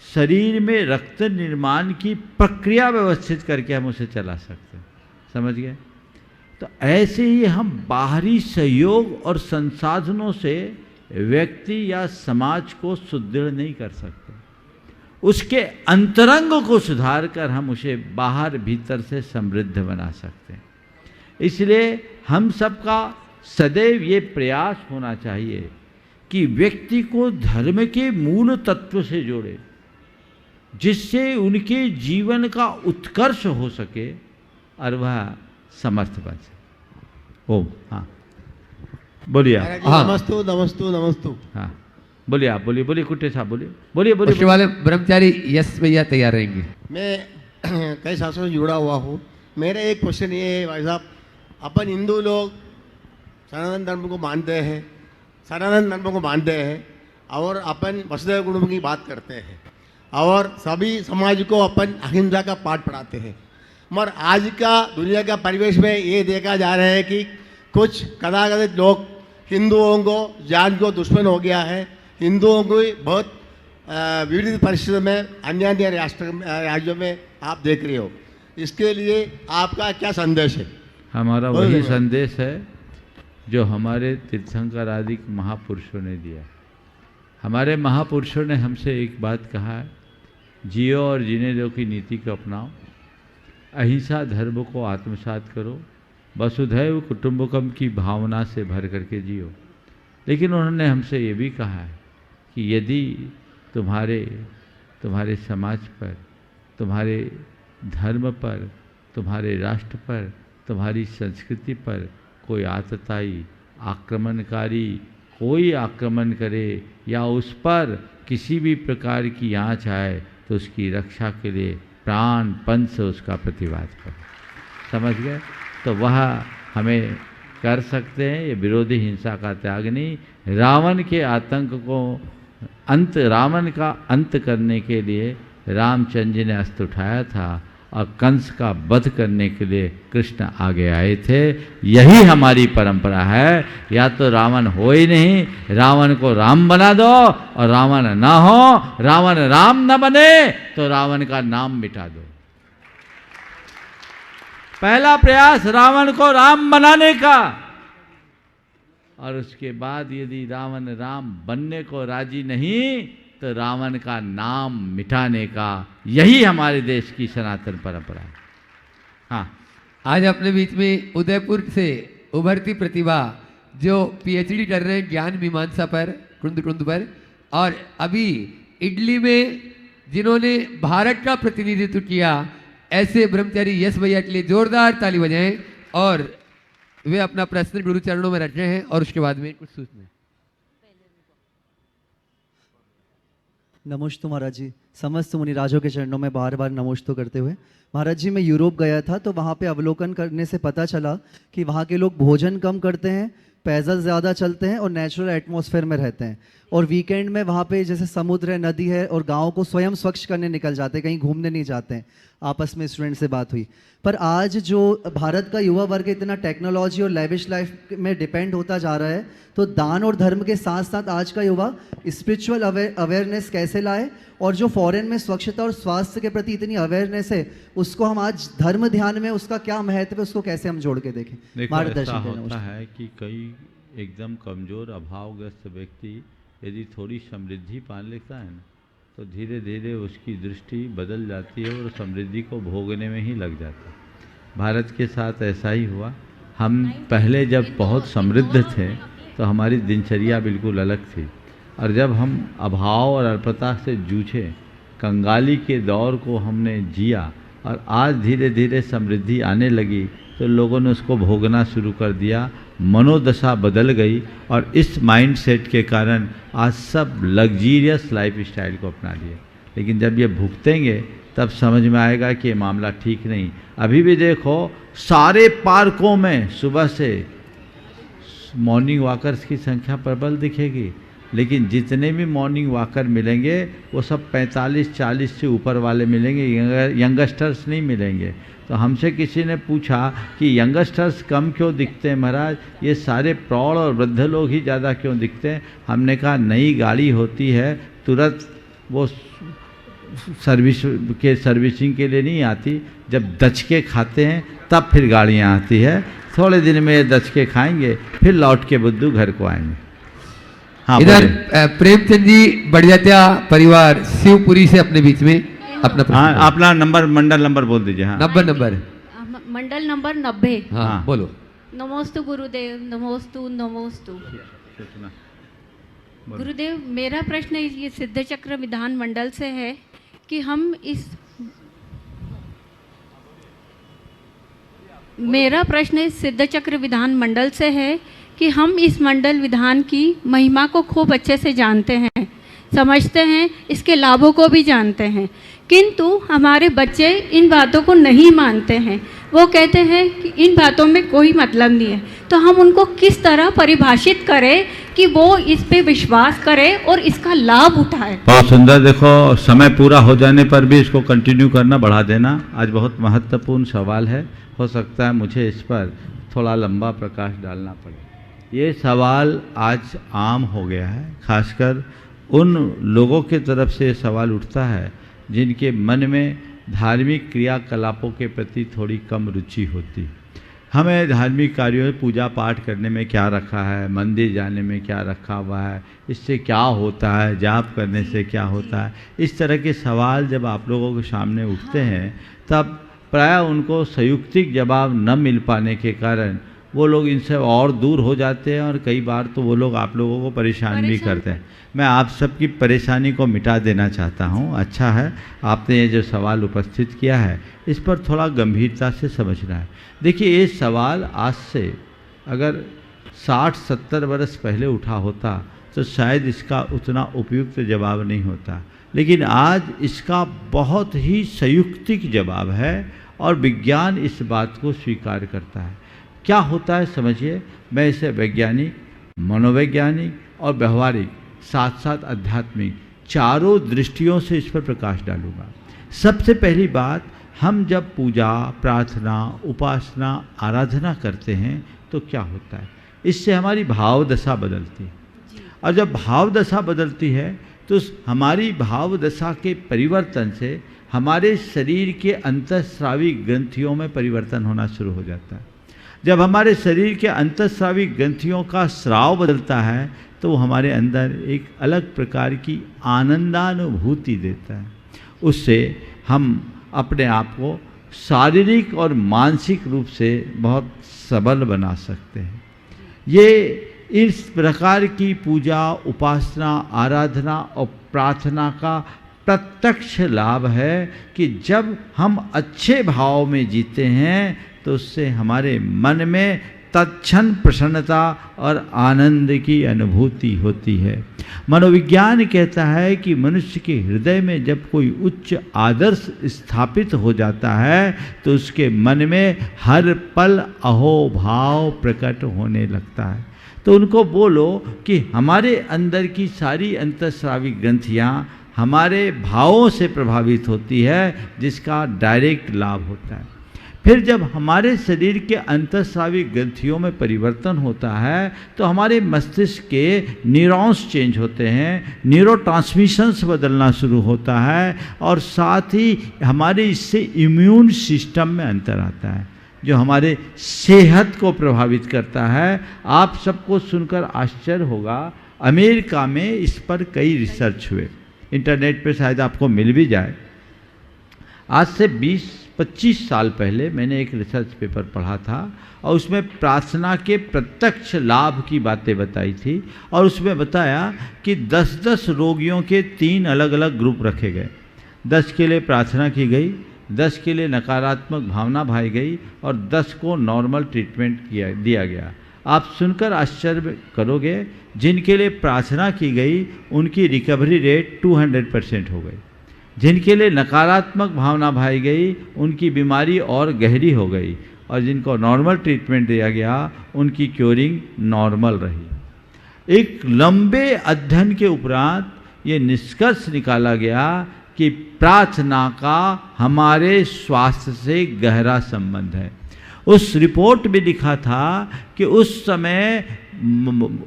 [SPEAKER 2] शरीर में रक्त निर्माण की प्रक्रिया व्यवस्थित करके हम उसे चला सकते हैं। समझ गए? तो ऐसे ही हम बाहरी सहयोग और संसाधनों से व्यक्ति या समाज को सुदृढ़ नहीं कर सकते। उसके अंतरंग को सुधार कर हम उसे बाहर भीतर से समृद्ध बना सकते हैं। इसलिए हम सबका सदैव ये प्रयास होना चाहिए कि व्यक्ति को धर्म के मूल तत्व से जोड़े, जिससे उनके जीवन का उत्कर्ष हो सके और वह समर्थ बन सके। ओम। हाँ, बोलिए।
[SPEAKER 23] हाँ, नमस्तु नमस्तु नमस्तु।
[SPEAKER 2] हाँ, बोलिए, आप बोलिए, बोलिए कुट्टे साहब, बोलिए बोलिए बोलिए।
[SPEAKER 3] उसके वाले ब्रह्मचारी यश भैया तैयार रहेंगे।
[SPEAKER 23] मैं कई शास्त्रों से जुड़ा हुआ हूँ। मेरा एक क्वेश्चन ये है भाई साहब, अपन हिंदू लोग सनातन धर्म को मानते हैं, सनातन धर्म को मानते हैं, और अपन वसुधैव कुटुंबकम की बात करते हैं और सभी समाज को अपन अहिंसा का पाठ पढ़ाते हैं, मगर आज का दुनिया का परिवेश में ये देखा जा रहा है कि कुछ कदाचित लोग हिंदुओं को जान को दुश्मन हो गया है। हिंदुओं को बहुत विविध परिस्थितियों में अन्य अन्य राज्यों में आप देख रहे हो, इसके लिए आपका क्या संदेश है?
[SPEAKER 2] हमारा वही संदेश है जो हमारे तीर्थंकर आदि महापुरुषों ने दिया। हमारे महापुरुषों ने हमसे एक बात कहा है, जियो और जीने दो की नीति को अपनाओ, अहिंसा धर्म को आत्मसात करो, वसुधैव कुटुंबकम की भावना से भर करके जियो। लेकिन उन्होंने हमसे ये भी कहा है कि यदि तुम्हारे समाज पर, तुम्हारे धर्म पर, तुम्हारे राष्ट्र पर, तुम्हारी संस्कृति पर कोई आतताई आक्रमणकारी कोई आक्रमण करे या उस पर किसी भी प्रकार की आँच आए तो उसकी रक्षा के लिए प्राणपण से उसका प्रतिवाद करो। समझ गए? तो वह हमें कर सकते हैं। ये विरोधी हिंसा का त्याग नहीं, रावण के आतंक को रावण का अंत करने के लिए रामचंद्र जी ने अस्त्र उठाया था और कंस का वध करने के लिए कृष्ण आगे आए थे। यही हमारी परंपरा है। या तो रावण हो ही नहीं, रावण को राम बना दो, और रावण ना हो, रावण राम न बने तो रावण का नाम मिटा दो। पहला प्रयास रावण को राम बनाने का, और उसके बाद यदि रावण राम बनने को राजी नहीं तो रावण का नाम मिटाने का। यही हमारे देश की सनातन परंपरा है। हाँ,
[SPEAKER 3] आज अपने बीच में उदयपुर से उभरती प्रतिभा जो पीएचडी कर रहे हैं ज्ञान मीमांसा पर, कुंद पर, और अभी इटली में जिन्होंने भारत का प्रतिनिधित्व किया, ऐसे ब्रह्मचारी यश भैया के लिए जोरदार ताली बजाएं। और वे अपना प्रश्न गुरु चरणों में रख रहे हैं और उसके बाद में कुछ सूचना।
[SPEAKER 4] नमोस्तु महाराज जी, समस्त मुनिराजों के चरणों में बार बार नमोस्तु करते हुए, महाराज जी मैं यूरोप गया था तो वहाँ पे अवलोकन करने से पता चला कि वहाँ के लोग भोजन कम करते हैं, पैदल ज़्यादा चलते हैं और नेचुरल एटमॉस्फेयर में रहते हैं। और वीकेंड में वहाँ पे जैसे समुद्र है, नदी है, और गाँव को स्वयं स्वच्छ करने निकल जाते हैं, कहीं घूमने नहीं जाते हैं। आपस में स्टूडेंट से बात हुई। पर आज जो भारत का युवा वर्ग इतना टेक्नोलॉजी और लेविश लाइफ में डिपेंड होता जा रहा है, तो दान और धर्म के साथ साथ आज का युवा स्पिरिचुअल अवेयरनेस कैसे लाए, और जो फॉरेन में स्वच्छता और स्वास्थ्य के प्रति इतनी अवेयरनेस है, उसको हम आज धर्म ध्यान में उसका क्या महत्व है, उसको कैसे हम जोड़ के देखें।
[SPEAKER 2] देखो, ऐसा होता है कि कई एकदम कमज़ोर अभावग्रस्त व्यक्ति यदि थोड़ी समृद्धि पा लेता है ना, तो धीरे धीरे उसकी दृष्टि बदल जाती है और समृद्धि को भोगने में ही लग जाता है। भारत के साथ ऐसा ही हुआ। हम पहले जब बहुत समृद्ध थे तो हमारी दिनचर्या बिल्कुल अलग थी, और जब हम अभाव और अल्पता से जूझे, कंगाली के दौर को हमने जिया, और आज धीरे धीरे समृद्धि आने लगी तो लोगों ने उसको भोगना शुरू कर दिया। मनोदशा बदल गई, और इस माइंडसेट के कारण आज सब लग्जीरियस लाइफ स्टाइल को अपना लिए। लेकिन जब ये भुगतेंगे तब समझ में आएगा कि ये मामला ठीक नहीं। अभी भी देखो, सारे पार्कों में सुबह से मॉर्निंग वॉकर्स की संख्या प्रबल दिखेगी, लेकिन जितने भी मॉर्निंग वॉकर मिलेंगे वो सब 45-40 से ऊपर वाले मिलेंगे, यंगस्टर्स नहीं मिलेंगे। तो हमसे किसी ने पूछा कि यंगस्टर्स कम क्यों दिखते हैं महाराज, ये सारे प्रौढ़ और वृद्ध लोग ही ज़्यादा क्यों दिखते हैं? हमने कहा नई गाड़ी होती है तुरंत वो सर्विसिंग के लिए नहीं आती, जब दचके खाते हैं तब फिर गाड़ियाँ आती है। थोड़े दिन में ये दचके खाएंगे, फिर लौट के बुद्धू घर को आएंगे। हाँ,
[SPEAKER 3] इधर प्रेमचंद जी बढ़िया परिवार शिवपुरी से अपने बीच में
[SPEAKER 2] अपना नंबर, मंडल नंबर बोल दीजिए। हाँ,
[SPEAKER 3] नंबर
[SPEAKER 10] मंडल नंबर 90।
[SPEAKER 3] हाँ, बोलो।
[SPEAKER 10] नमोस्तु गुरुदेव, नमोस्तु नमोस्तु। गुरुदेव, मेरा प्रश्न ये सिद्ध चक्र विधान मंडल से है कि हम मेरा प्रश्न इस सिद्ध चक्र विधान मंडल से है कि हम इस मंडल विधान की महिमा को खूब अच्छे से जानते हैं, समझते हैं, इसके लाभों को भी जानते हैं, किंतु हमारे बच्चे इन बातों को नहीं मानते हैं। वो कहते हैं कि इन बातों में कोई मतलब नहीं है, तो हम उनको किस तरह परिभाषित करें कि वो इस पे विश्वास करें और इसका लाभ उठाएं।
[SPEAKER 2] बहुत सुंदर। देखो, समय पूरा हो जाने पर भी इसको कंटिन्यू करना, बढ़ा देना। आज बहुत महत्वपूर्ण सवाल है, हो सकता है मुझे इस पर थोड़ा लंबा प्रकाश डालना पड़े। ये सवाल आज आम हो गया है, खासकर उन लोगों के तरफ से ये सवाल उठता है जिनके मन में धार्मिक क्रियाकलापों के प्रति थोड़ी कम रुचि होती। हमें धार्मिक कार्यों में पूजा पाठ करने में क्या रखा है, मंदिर जाने में क्या रखा हुआ है, इससे क्या होता है, जाप करने से क्या होता है, इस तरह के सवाल जब आप लोगों के सामने उठते हैं तब प्रायः उनको संयुक्तिक जवाब न मिल पाने के कारण वो लोग इनसे और दूर हो जाते हैं और कई बार तो वो लोग आप लोगों को परेशान भी करते हैं। मैं आप सबकी परेशानी को मिटा देना चाहता हूँ। अच्छा है आपने ये जो सवाल उपस्थित किया है, इस पर थोड़ा गंभीरता से समझना है। देखिए, ये सवाल आज से अगर 60-70 वर्ष पहले उठा होता तो शायद इसका उतना उपयुक्त जवाब नहीं होता, लेकिन आज इसका बहुत ही संयुक्तिक जवाब है और विज्ञान इस बात को स्वीकार करता है। क्या होता है समझिए, मैं इसे वैज्ञानिक, मनोवैज्ञानिक और व्यवहारिक, साथ साथ आध्यात्मिक, चारों दृष्टियों से इस पर प्रकाश डालूंगा। सबसे पहली बात, हम जब पूजा, प्रार्थना, उपासना, आराधना करते हैं तो क्या होता है, इससे हमारी भाव दशा बदलती है। और जब भाव दशा बदलती है तो हमारी भाव दशा के परिवर्तन से हमारे शरीर के अंतःस्रावी ग्रंथियों में परिवर्तन होना शुरू हो जाता है। जब हमारे शरीर के अंतःस्रावी ग्रंथियों का स्राव बदलता है तो वो हमारे अंदर एक अलग प्रकार की आनंदानुभूति देता है। उससे हम अपने आप को शारीरिक और मानसिक रूप से बहुत सबल बना सकते हैं। ये इस प्रकार की पूजा, उपासना, आराधना और प्रार्थना का प्रत्यक्ष लाभ है कि जब हम अच्छे भाव में जीते हैं तो उससे हमारे मन में तत्क्षण प्रसन्नता और आनंद की अनुभूति होती है। मनोविज्ञान कहता है कि मनुष्य के हृदय में जब कोई उच्च आदर्श स्थापित हो जाता है तो उसके मन में हर पल अहोभाव प्रकट होने लगता है। तो उनको बोलो कि हमारे अंदर की सारी अंतःस्रावी ग्रंथियाँ हमारे भावों से प्रभावित होती है, जिसका डायरेक्ट लाभ होता है। फिर जब हमारे शरीर के अंतःस्रावी ग्रंथियों में परिवर्तन होता है तो हमारे मस्तिष्क के न्यूरॉन्स चेंज होते हैं, न्यूरोट्रांसमिशंस बदलना शुरू होता है और साथ ही हमारे इससे इम्यून सिस्टम में अंतर आता है जो हमारे सेहत को प्रभावित करता है। आप सबको सुनकर आश्चर्य होगा, अमेरिका में इस पर कई रिसर्च हुए, इंटरनेट पे शायद आपको मिल भी जाए। आज से 20-25 साल पहले मैंने एक रिसर्च पेपर पढ़ा था और उसमें प्रार्थना के प्रत्यक्ष लाभ की बातें बताई थी और उसमें बताया कि 10-10 रोगियों के 3 अलग अलग ग्रुप रखे गए। 10 के लिए प्रार्थना की गई, 10 के लिए नकारात्मक भावना भाई गई और 10 को नॉर्मल ट्रीटमेंट दिया गया। आप सुनकर आश्चर्य करोगे, जिनके लिए प्रार्थना की गई उनकी रिकवरी रेट 200% हो गई, जिनके लिए नकारात्मक भावना भाई गई उनकी बीमारी और गहरी हो गई और जिनको नॉर्मल ट्रीटमेंट दिया गया उनकी क्योरिंग नॉर्मल रही। एक लंबे अध्ययन के उपरांत ये निष्कर्ष निकाला गया कि प्रार्थना का हमारे स्वास्थ्य से गहरा संबंध है। उस रिपोर्ट में लिखा था कि उस समय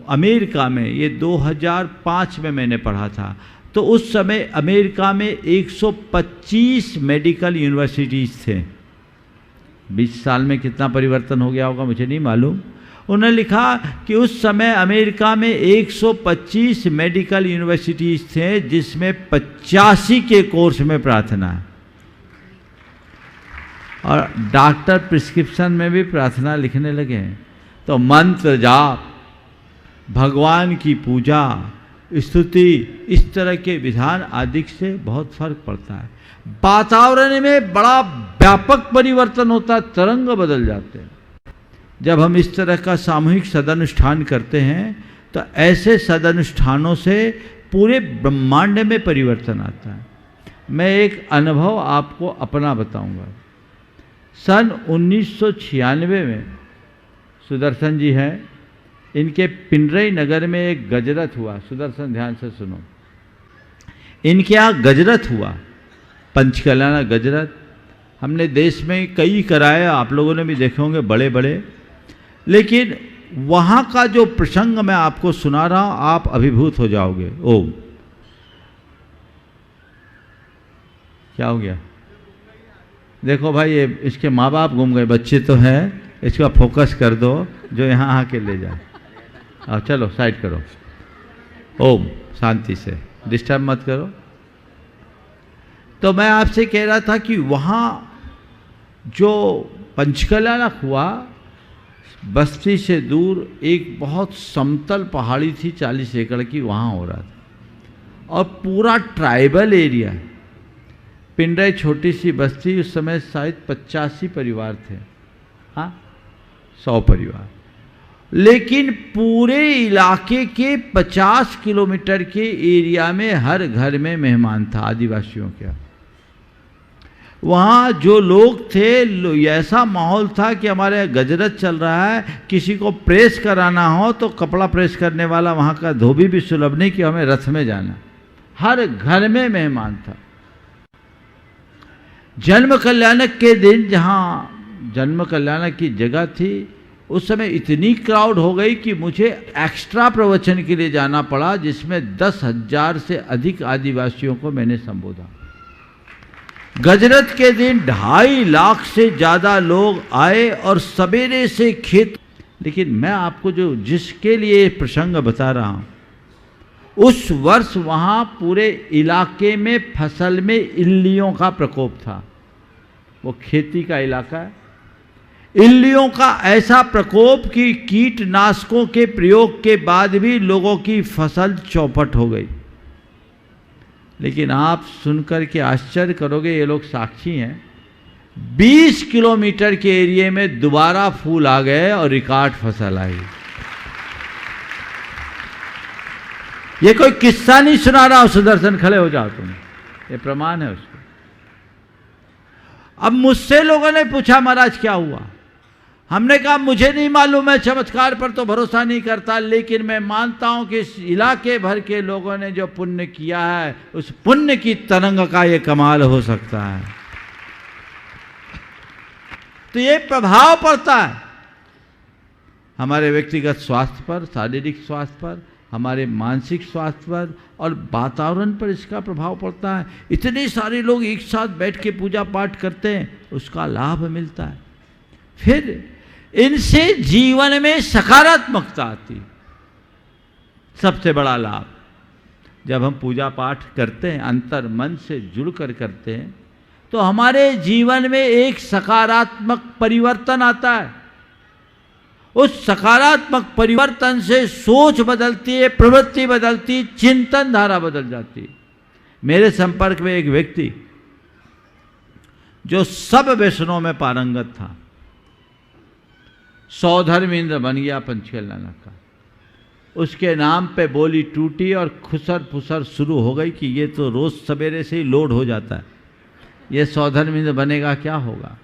[SPEAKER 2] अमेरिका में, ये 2005 में मैंने पढ़ा था, तो उस समय अमेरिका में 125 मेडिकल यूनिवर्सिटीज़ थे। 20 साल में कितना परिवर्तन हो गया होगा मुझे नहीं मालूम। उन्होंने लिखा कि उस समय अमेरिका में 125 मेडिकल यूनिवर्सिटीज़ थे जिसमें 85 के कोर्स में प्रार्थना है और डॉक्टर प्रिस्क्रिप्शन में भी प्रार्थना लिखने लगे हैं। तो मंत्र जाप, भगवान की पूजा, स्तुति, इस तरह के विधान आदि से बहुत फर्क पड़ता है। वातावरण में बड़ा व्यापक परिवर्तन होता है, तरंग बदल जाते हैं। जब हम इस तरह का सामूहिक सदानुष्ठान करते हैं तो ऐसे सदानुष्ठानों से पूरे ब्रह्मांड में परिवर्तन आता है। मैं एक अनुभव आपको अपना बताऊंगा। सन 1996 में सुदर्शन जी हैं, इनके पिंडरई नगर में एक गजरत हुआ। सुदर्शन ध्यान से सुनो, इनके यहाँ गजरत हुआ, पंचकल्याण गजरत। हमने देश में कई कराए, आप लोगों ने भी देखे होंगे बड़े बड़े, लेकिन वहाँ का जो प्रसंग मैं आपको सुना रहा हूँ, आप अभिभूत हो जाओगे। ओम, क्या हो गया? देखो भाई, ये इसके माँ बाप गुम गए, बच्चे तो हैं, इसका फोकस कर दो, जो यहाँ आके ले जाए। अब चलो साइड करो। ओम, शांति से, डिस्टर्ब मत करो। तो मैं आपसे कह रहा था कि वहाँ जो पंचकल्याण हुआ, बस्ती से दूर एक बहुत समतल पहाड़ी थी 40 एकड़ की, वहाँ हो रहा था और पूरा ट्राइबल एरिया। पिंडरई छोटी सी बस्ती, उस समय शायद 85 परिवार थे, हाँ 100 परिवार, लेकिन पूरे इलाके के 50 किलोमीटर के एरिया में हर घर में मेहमान था आदिवासियों के। वहाँ जो लोग थे, ऐसा माहौल था कि हमारे गजरत चल रहा है, किसी को प्रेस कराना हो तो कपड़ा प्रेस करने वाला वहाँ का धोबी भी सुलभ नहीं कि हमें रथ में जाना, हर घर में मेहमान था। जन्म कल्याणक के दिन, जहाँ जन्म कल्याणक की जगह थी, उस समय इतनी क्राउड हो गई कि मुझे एक्स्ट्रा प्रवचन के लिए जाना पड़ा, जिसमें 10,000 से अधिक आदिवासियों को मैंने संबोधा। गजरत के दिन 2.5 लाख से ज़्यादा लोग आए और सवेरे से खेत। लेकिन मैं आपको जो जिसके लिए प्रसंग बता रहा हूँ, उस वर्ष वहाँ पूरे इलाके में फसल में इल्लियों का प्रकोप था। वो खेती का इलाका है, इल्लियों का ऐसा प्रकोप कि कीटनाशकों के प्रयोग के बाद भी लोगों की फसल चौपट हो गई। लेकिन आप सुनकर के आश्चर्य करोगे, ये लोग साक्षी हैं, 20 किलोमीटर के एरिया में दोबारा फूल आ गए और रिकॉर्ड फसल आई। ये कोई किस्सा नहीं सुना रहा हूं, सुदर्शन खड़े हो जाओ तुम, ये प्रमाण है उसको। अब मुझसे लोगों ने पूछा, महाराज क्या हुआ? हमने कहा मुझे नहीं मालूम, मैं चमत्कार पर तो भरोसा नहीं करता, लेकिन मैं मानता हूं कि इस इलाके भर के लोगों ने जो पुण्य किया है, उस पुण्य की तरंग का ये कमाल हो सकता है। तो ये प्रभाव पड़ता है हमारे व्यक्तिगत स्वास्थ्य पर, शारीरिक स्वास्थ्य पर, हमारे मानसिक स्वास्थ्य पर और वातावरण पर इसका प्रभाव पड़ता है। इतने सारे लोग एक साथ बैठ के पूजा पाठ करते हैं, उसका लाभ मिलता है। फिर इनसे जीवन में सकारात्मकता आती, सबसे बड़ा लाभ। जब हम पूजा पाठ करते हैं, अंतर मन से जुड़कर करते हैं, तो हमारे जीवन में एक सकारात्मक परिवर्तन आता है। उस सकारात्मक परिवर्तन से सोच बदलती है, प्रवृत्ति बदलती, चिंतन धारा बदल जाती है। मेरे संपर्क में एक व्यक्ति जो सब व्यसनों में पारंगत था, सौधर्मेंद्र बन गया पंचकल्याण का। उसके नाम पे बोली टूटी और खुसर फुसर शुरू हो गई कि ये तो रोज सवेरे से ही लोड हो जाता है, ये सौधर्मेंद्र बनेगा क्या होगा।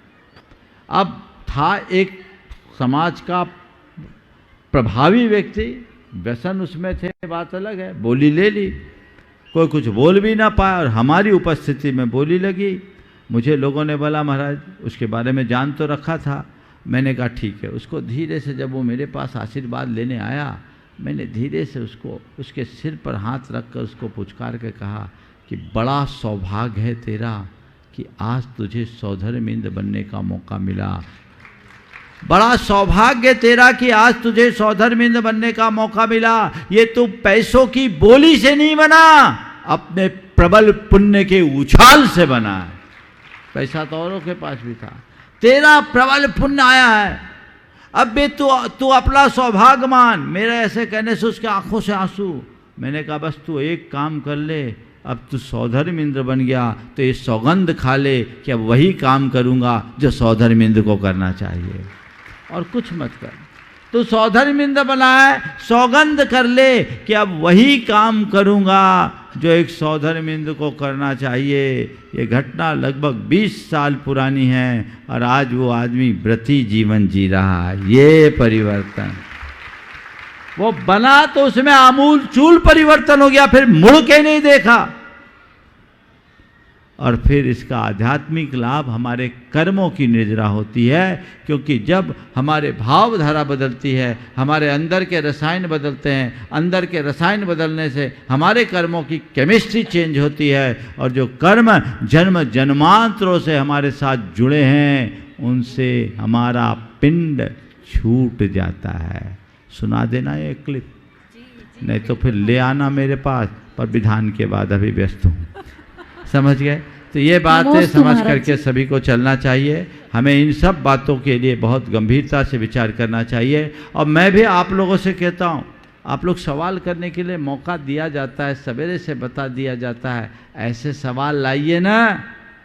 [SPEAKER 2] अब था एक समाज का प्रभावी व्यक्ति, व्यसन उसमें थे, बात अलग है, बोली ले ली, कोई कुछ बोल भी ना पाया और हमारी उपस्थिति में बोली लगी। मुझे लोगों ने बोला महाराज उसके बारे में जान तो रखा था। मैंने कहा ठीक है। उसको धीरे से, जब वो मेरे पास आशीर्वाद लेने आया, मैंने धीरे से उसको उसके सिर पर हाथ रख कर उसको पुचकार के कहा कि बड़ा सौभाग्य है तेरा कि आज तुझे सौधर्मेंद्र बनने का मौका मिला। बड़ा सौभाग्य तेरा कि आज तुझे सौधर्मेंद्र बनने का मौका मिला। ये तू पैसों की बोली से नहीं बना, अपने प्रबल पुण्य के उछाल से बना है। पैसा तो औरों के पास भी था, तेरा प्रबल पुण्य आया है। अब बे तू अपना सौभाग्य मान। मेरे ऐसे कहने से उसके आंखों से आंसू। मैंने कहा बस तू एक काम कर ले, अब तू सौधर्मेंद्र बन गया तो ये सौगंध खा ले कि अब वही काम करूंगा जो सौधर्मेंद्र को करना चाहिए और कुछ मत कर। तू सौधर्मिंद बना है, सौगंध कर ले कि अब वही काम करूंगा जो एक सौधर्मिंद को करना चाहिए। ये घटना लगभग 20 साल पुरानी है और आज वो आदमी व्रती जीवन जी रहा है। ये परिवर्तन वो बना तो उसमें आमूल चूल परिवर्तन हो गया, फिर मुड़ के नहीं देखा। और फिर इसका आध्यात्मिक लाभ हमारे कर्मों की निर्जरा होती है, क्योंकि जब हमारे भावधारा बदलती है, हमारे अंदर के रसायन बदलते हैं, अंदर के रसायन बदलने से हमारे कर्मों की केमिस्ट्री चेंज होती है, और जो कर्म जन्म जन्मांतरों से हमारे साथ जुड़े हैं उनसे हमारा पिंड छूट जाता है। सुना देना ये क्लिप, नहीं तो फिर ले आना मेरे पास, पर विधान के बाद अभी व्यस्त हूँ। समझ गए? तो ये बातें समझ करके सभी को चलना चाहिए। हमें इन सब बातों के लिए बहुत गंभीरता से विचार करना चाहिए। और मैं भी आप लोगों से कहता हूँ, आप लोग सवाल करने के लिए मौका दिया जाता है, सवेरे से बता दिया जाता है, ऐसे सवाल लाइए ना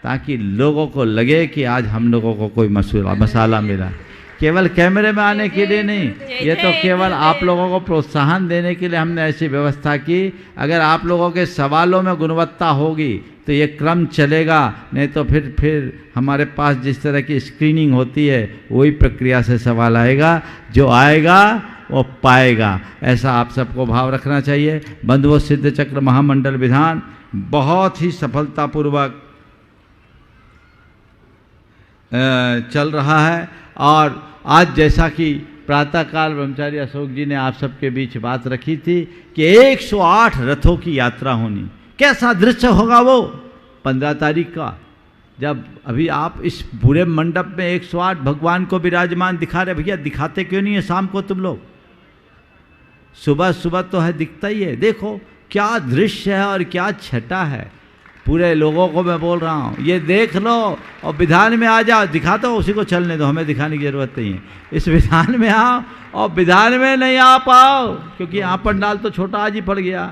[SPEAKER 2] ताकि लोगों को लगे कि आज हम लोगों को कोई मसाला मिला। केवल कैमरे में आने के लिए नहीं, ये तो केवल आप लोगों को प्रोत्साहन देने के लिए हमने ऐसी व्यवस्था की। अगर आप लोगों के सवालों में गुणवत्ता होगी तो ये क्रम चलेगा, नहीं तो फिर हमारे पास जिस तरह की स्क्रीनिंग होती है वही प्रक्रिया से सवाल आएगा, जो आएगा वो पाएगा। ऐसा आप सबको भाव रखना चाहिए। बंधुओं, सिद्ध चक्र महामंडल विधान बहुत ही सफलतापूर्वक चल रहा है। और आज जैसा कि प्रातःकाल ब्रह्मचारी अशोक जी ने आप सबके बीच बात रखी थी कि 108 रथों की यात्रा होनी, कैसा दृश्य होगा वो 15 तारीख का, जब अभी आप इस पूरे मंडप में 108 भगवान को विराजमान दिखा रहे। भैया दिखाते क्यों नहीं है शाम को तुम लोग? सुबह सुबह तो है, दिखता ही है। देखो क्या दृश्य है और क्या छटा है। पूरे लोगों को मैं बोल रहा हूँ, ये देख लो और विधान में आ जाओ। दिखाता हो उसी को चलने दो, हमें दिखाने की जरूरत नहीं है। इस विधान में आओ, और विधान में नहीं आ पाओ क्योंकि यहाँ पंडाल तो छोटा आज ही पड़ गया,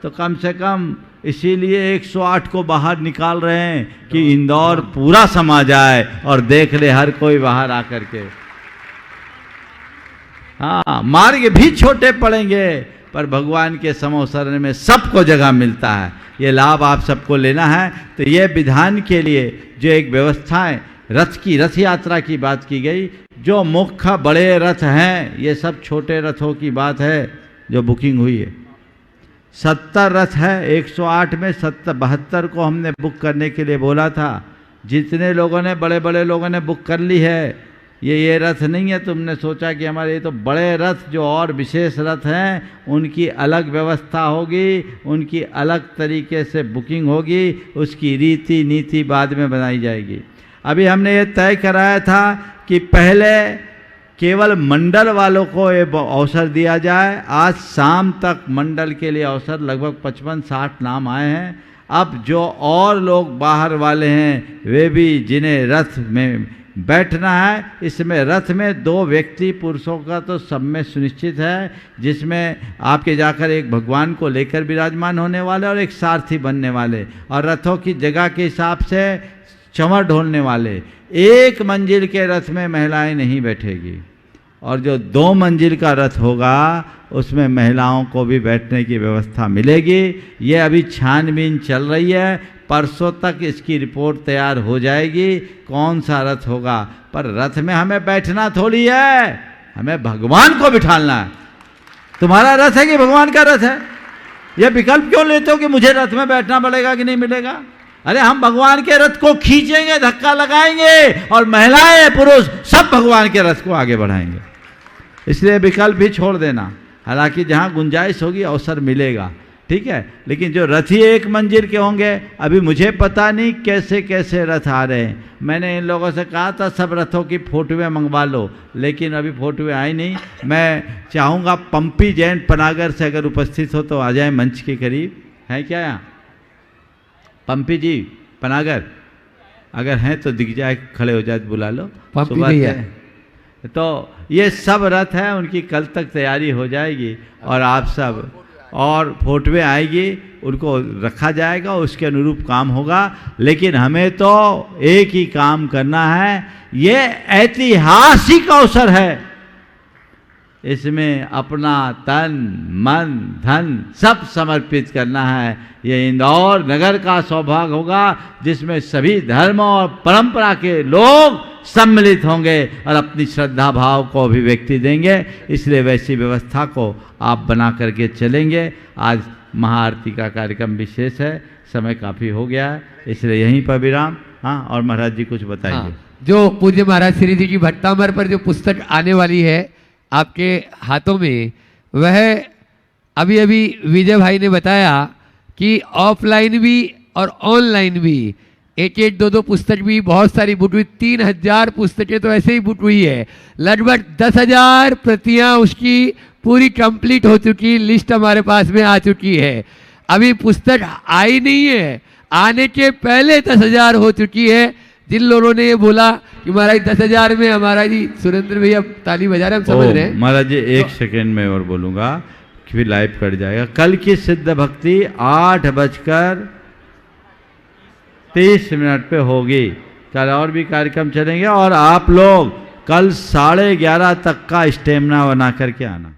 [SPEAKER 2] तो कम से कम इसीलिए 108 को बाहर निकाल रहे हैं कि इंदौर पूरा समा जाए और देख ले हर कोई बाहर आकर के। हाँ, मार्ग भी छोटे पड़ेंगे पर भगवान के समोसरण में सबको जगह मिलता है। ये लाभ आप सबको लेना है। तो ये विधान के लिए जो एक व्यवस्थाएं, रथ यात्रा की बात की गई, जो मुख्य बड़े रथ हैं, ये सब छोटे रथों की बात है जो बुकिंग हुई है। 70 रथ है 108 में, 72 को हमने बुक करने के लिए बोला था। जितने लोगों ने, बड़े बड़े लोगों ने बुक कर ली है। ये रथ नहीं है तुमने सोचा कि हमारे, ये तो बड़े रथ जो और विशेष रथ हैं उनकी अलग व्यवस्था होगी, उनकी अलग तरीके से बुकिंग होगी, उसकी रीति नीति बाद में बनाई जाएगी। अभी हमने ये तय कराया था कि पहले केवल मंडल वालों को ये अवसर दिया जाए। आज शाम तक मंडल के लिए अवसर लगभग 55-60 नाम आए हैं। अब जो और लोग बाहर वाले हैं वे भी, जिन्हें रथ में बैठना है, इसमें रथ में 2 व्यक्ति पुरुषों का तो सब में सुनिश्चित है, जिसमें आपके जाकर एक भगवान को लेकर विराजमान होने वाले और एक सारथी बनने वाले, और रथों की जगह के हिसाब से चंवर ढोलने वाले। 1 मंजिल के रथ में महिलाएं नहीं बैठेगी, और जो 2 मंजिल का रथ होगा उसमें महिलाओं को भी बैठने की व्यवस्था मिलेगी। ये अभी छानबीन चल रही है, परसों तक इसकी रिपोर्ट तैयार हो जाएगी कौन सा रथ होगा। पर रथ में हमें बैठना थोड़ी है, हमें भगवान को बिठाना है। तुम्हारा रथ है कि भगवान का रथ है? ये विकल्प क्यों लेते हो कि मुझे रथ में बैठना पड़ेगा कि नहीं मिलेगा? अरे हम भगवान के रथ को खींचेंगे, धक्का लगाएंगे, और महिलाएं पुरुष सब भगवान के रथ को आगे बढ़ाएंगे। इसलिए विकल्प भी छोड़ देना। हालांकि जहाँ गुंजाइश होगी अवसर मिलेगा, ठीक है। लेकिन जो रथी 1 मंजिल के होंगे, अभी मुझे पता नहीं कैसे कैसे रथ आ रहे हैं। मैंने इन लोगों से कहा था सब रथों की फोटोएं मंगवा लो, लेकिन अभी फोटोएं आई नहीं। मैं चाहूँगा पंपी जैन पनागर से अगर उपस्थित हो तो आ जाए मंच के करीब। है क्या यहाँ पंपी जी पनागर? अगर हैं तो दिख जाए, खड़े हो जाए, बुला लो। तो ये सब रथ हैं, उनकी कल तक तैयारी हो जाएगी और आप सब, और फोटोएं आएगी, उनको रखा जाएगा, उसके अनुरूप काम होगा। लेकिन हमें तो एक ही काम करना है। ये ऐतिहासिक अवसर है इसमें अपना तन मन धन सब समर्पित करना है। ये इंदौर नगर का सौभाग्य होगा जिसमें सभी धर्म और परंपरा के लोग सम्मिलित होंगे और अपनी श्रद्धा भाव को अभिव्यक्ति देंगे। इसलिए वैसी व्यवस्था को आप बना करके चलेंगे। आज महाआरती का कार्यक्रम विशेष है, समय काफ़ी हो गया है, इसलिए यहीं पर विराम। हाँ, और महाराज जी कुछ बताइए।
[SPEAKER 3] हाँ, जो पूज्य महाराज श्री जी की भट्टामर पर जो पुस्तक आने वाली है आपके हाथों में, वह अभी अभी विजय भाई ने बताया कि ऑफलाइन भी और ऑनलाइन भी एक दो पुस्तक भी बहुत सारी बुक हुई। 3000 पुस्तकें तो ऐसे ही बुक हुई है। लगभग 10,000 प्रतियां उसकी पूरी कंप्लीट हो चुकी, लिस्ट हमारे पास में आ चुकी है। अभी पुस्तक आई नहीं है, आने के पहले 10,000 हो चुकी है। जिन लोगों ने ये बोला कि महाराज 10,000 में हमारा जी सुरेंद्र भैया ताली बजा रहे, हम समझ रहे हैं।
[SPEAKER 2] महाराज जी एक सेकेंड में और बोलूँगा, फिर लाइव कट जाएगा। कल की सिद्ध भक्ति 8:30 पे होगी। कल और भी कार्यक्रम चलेंगे और आप लोग कल 11:30 तक का स्टेमिना बना करके आना।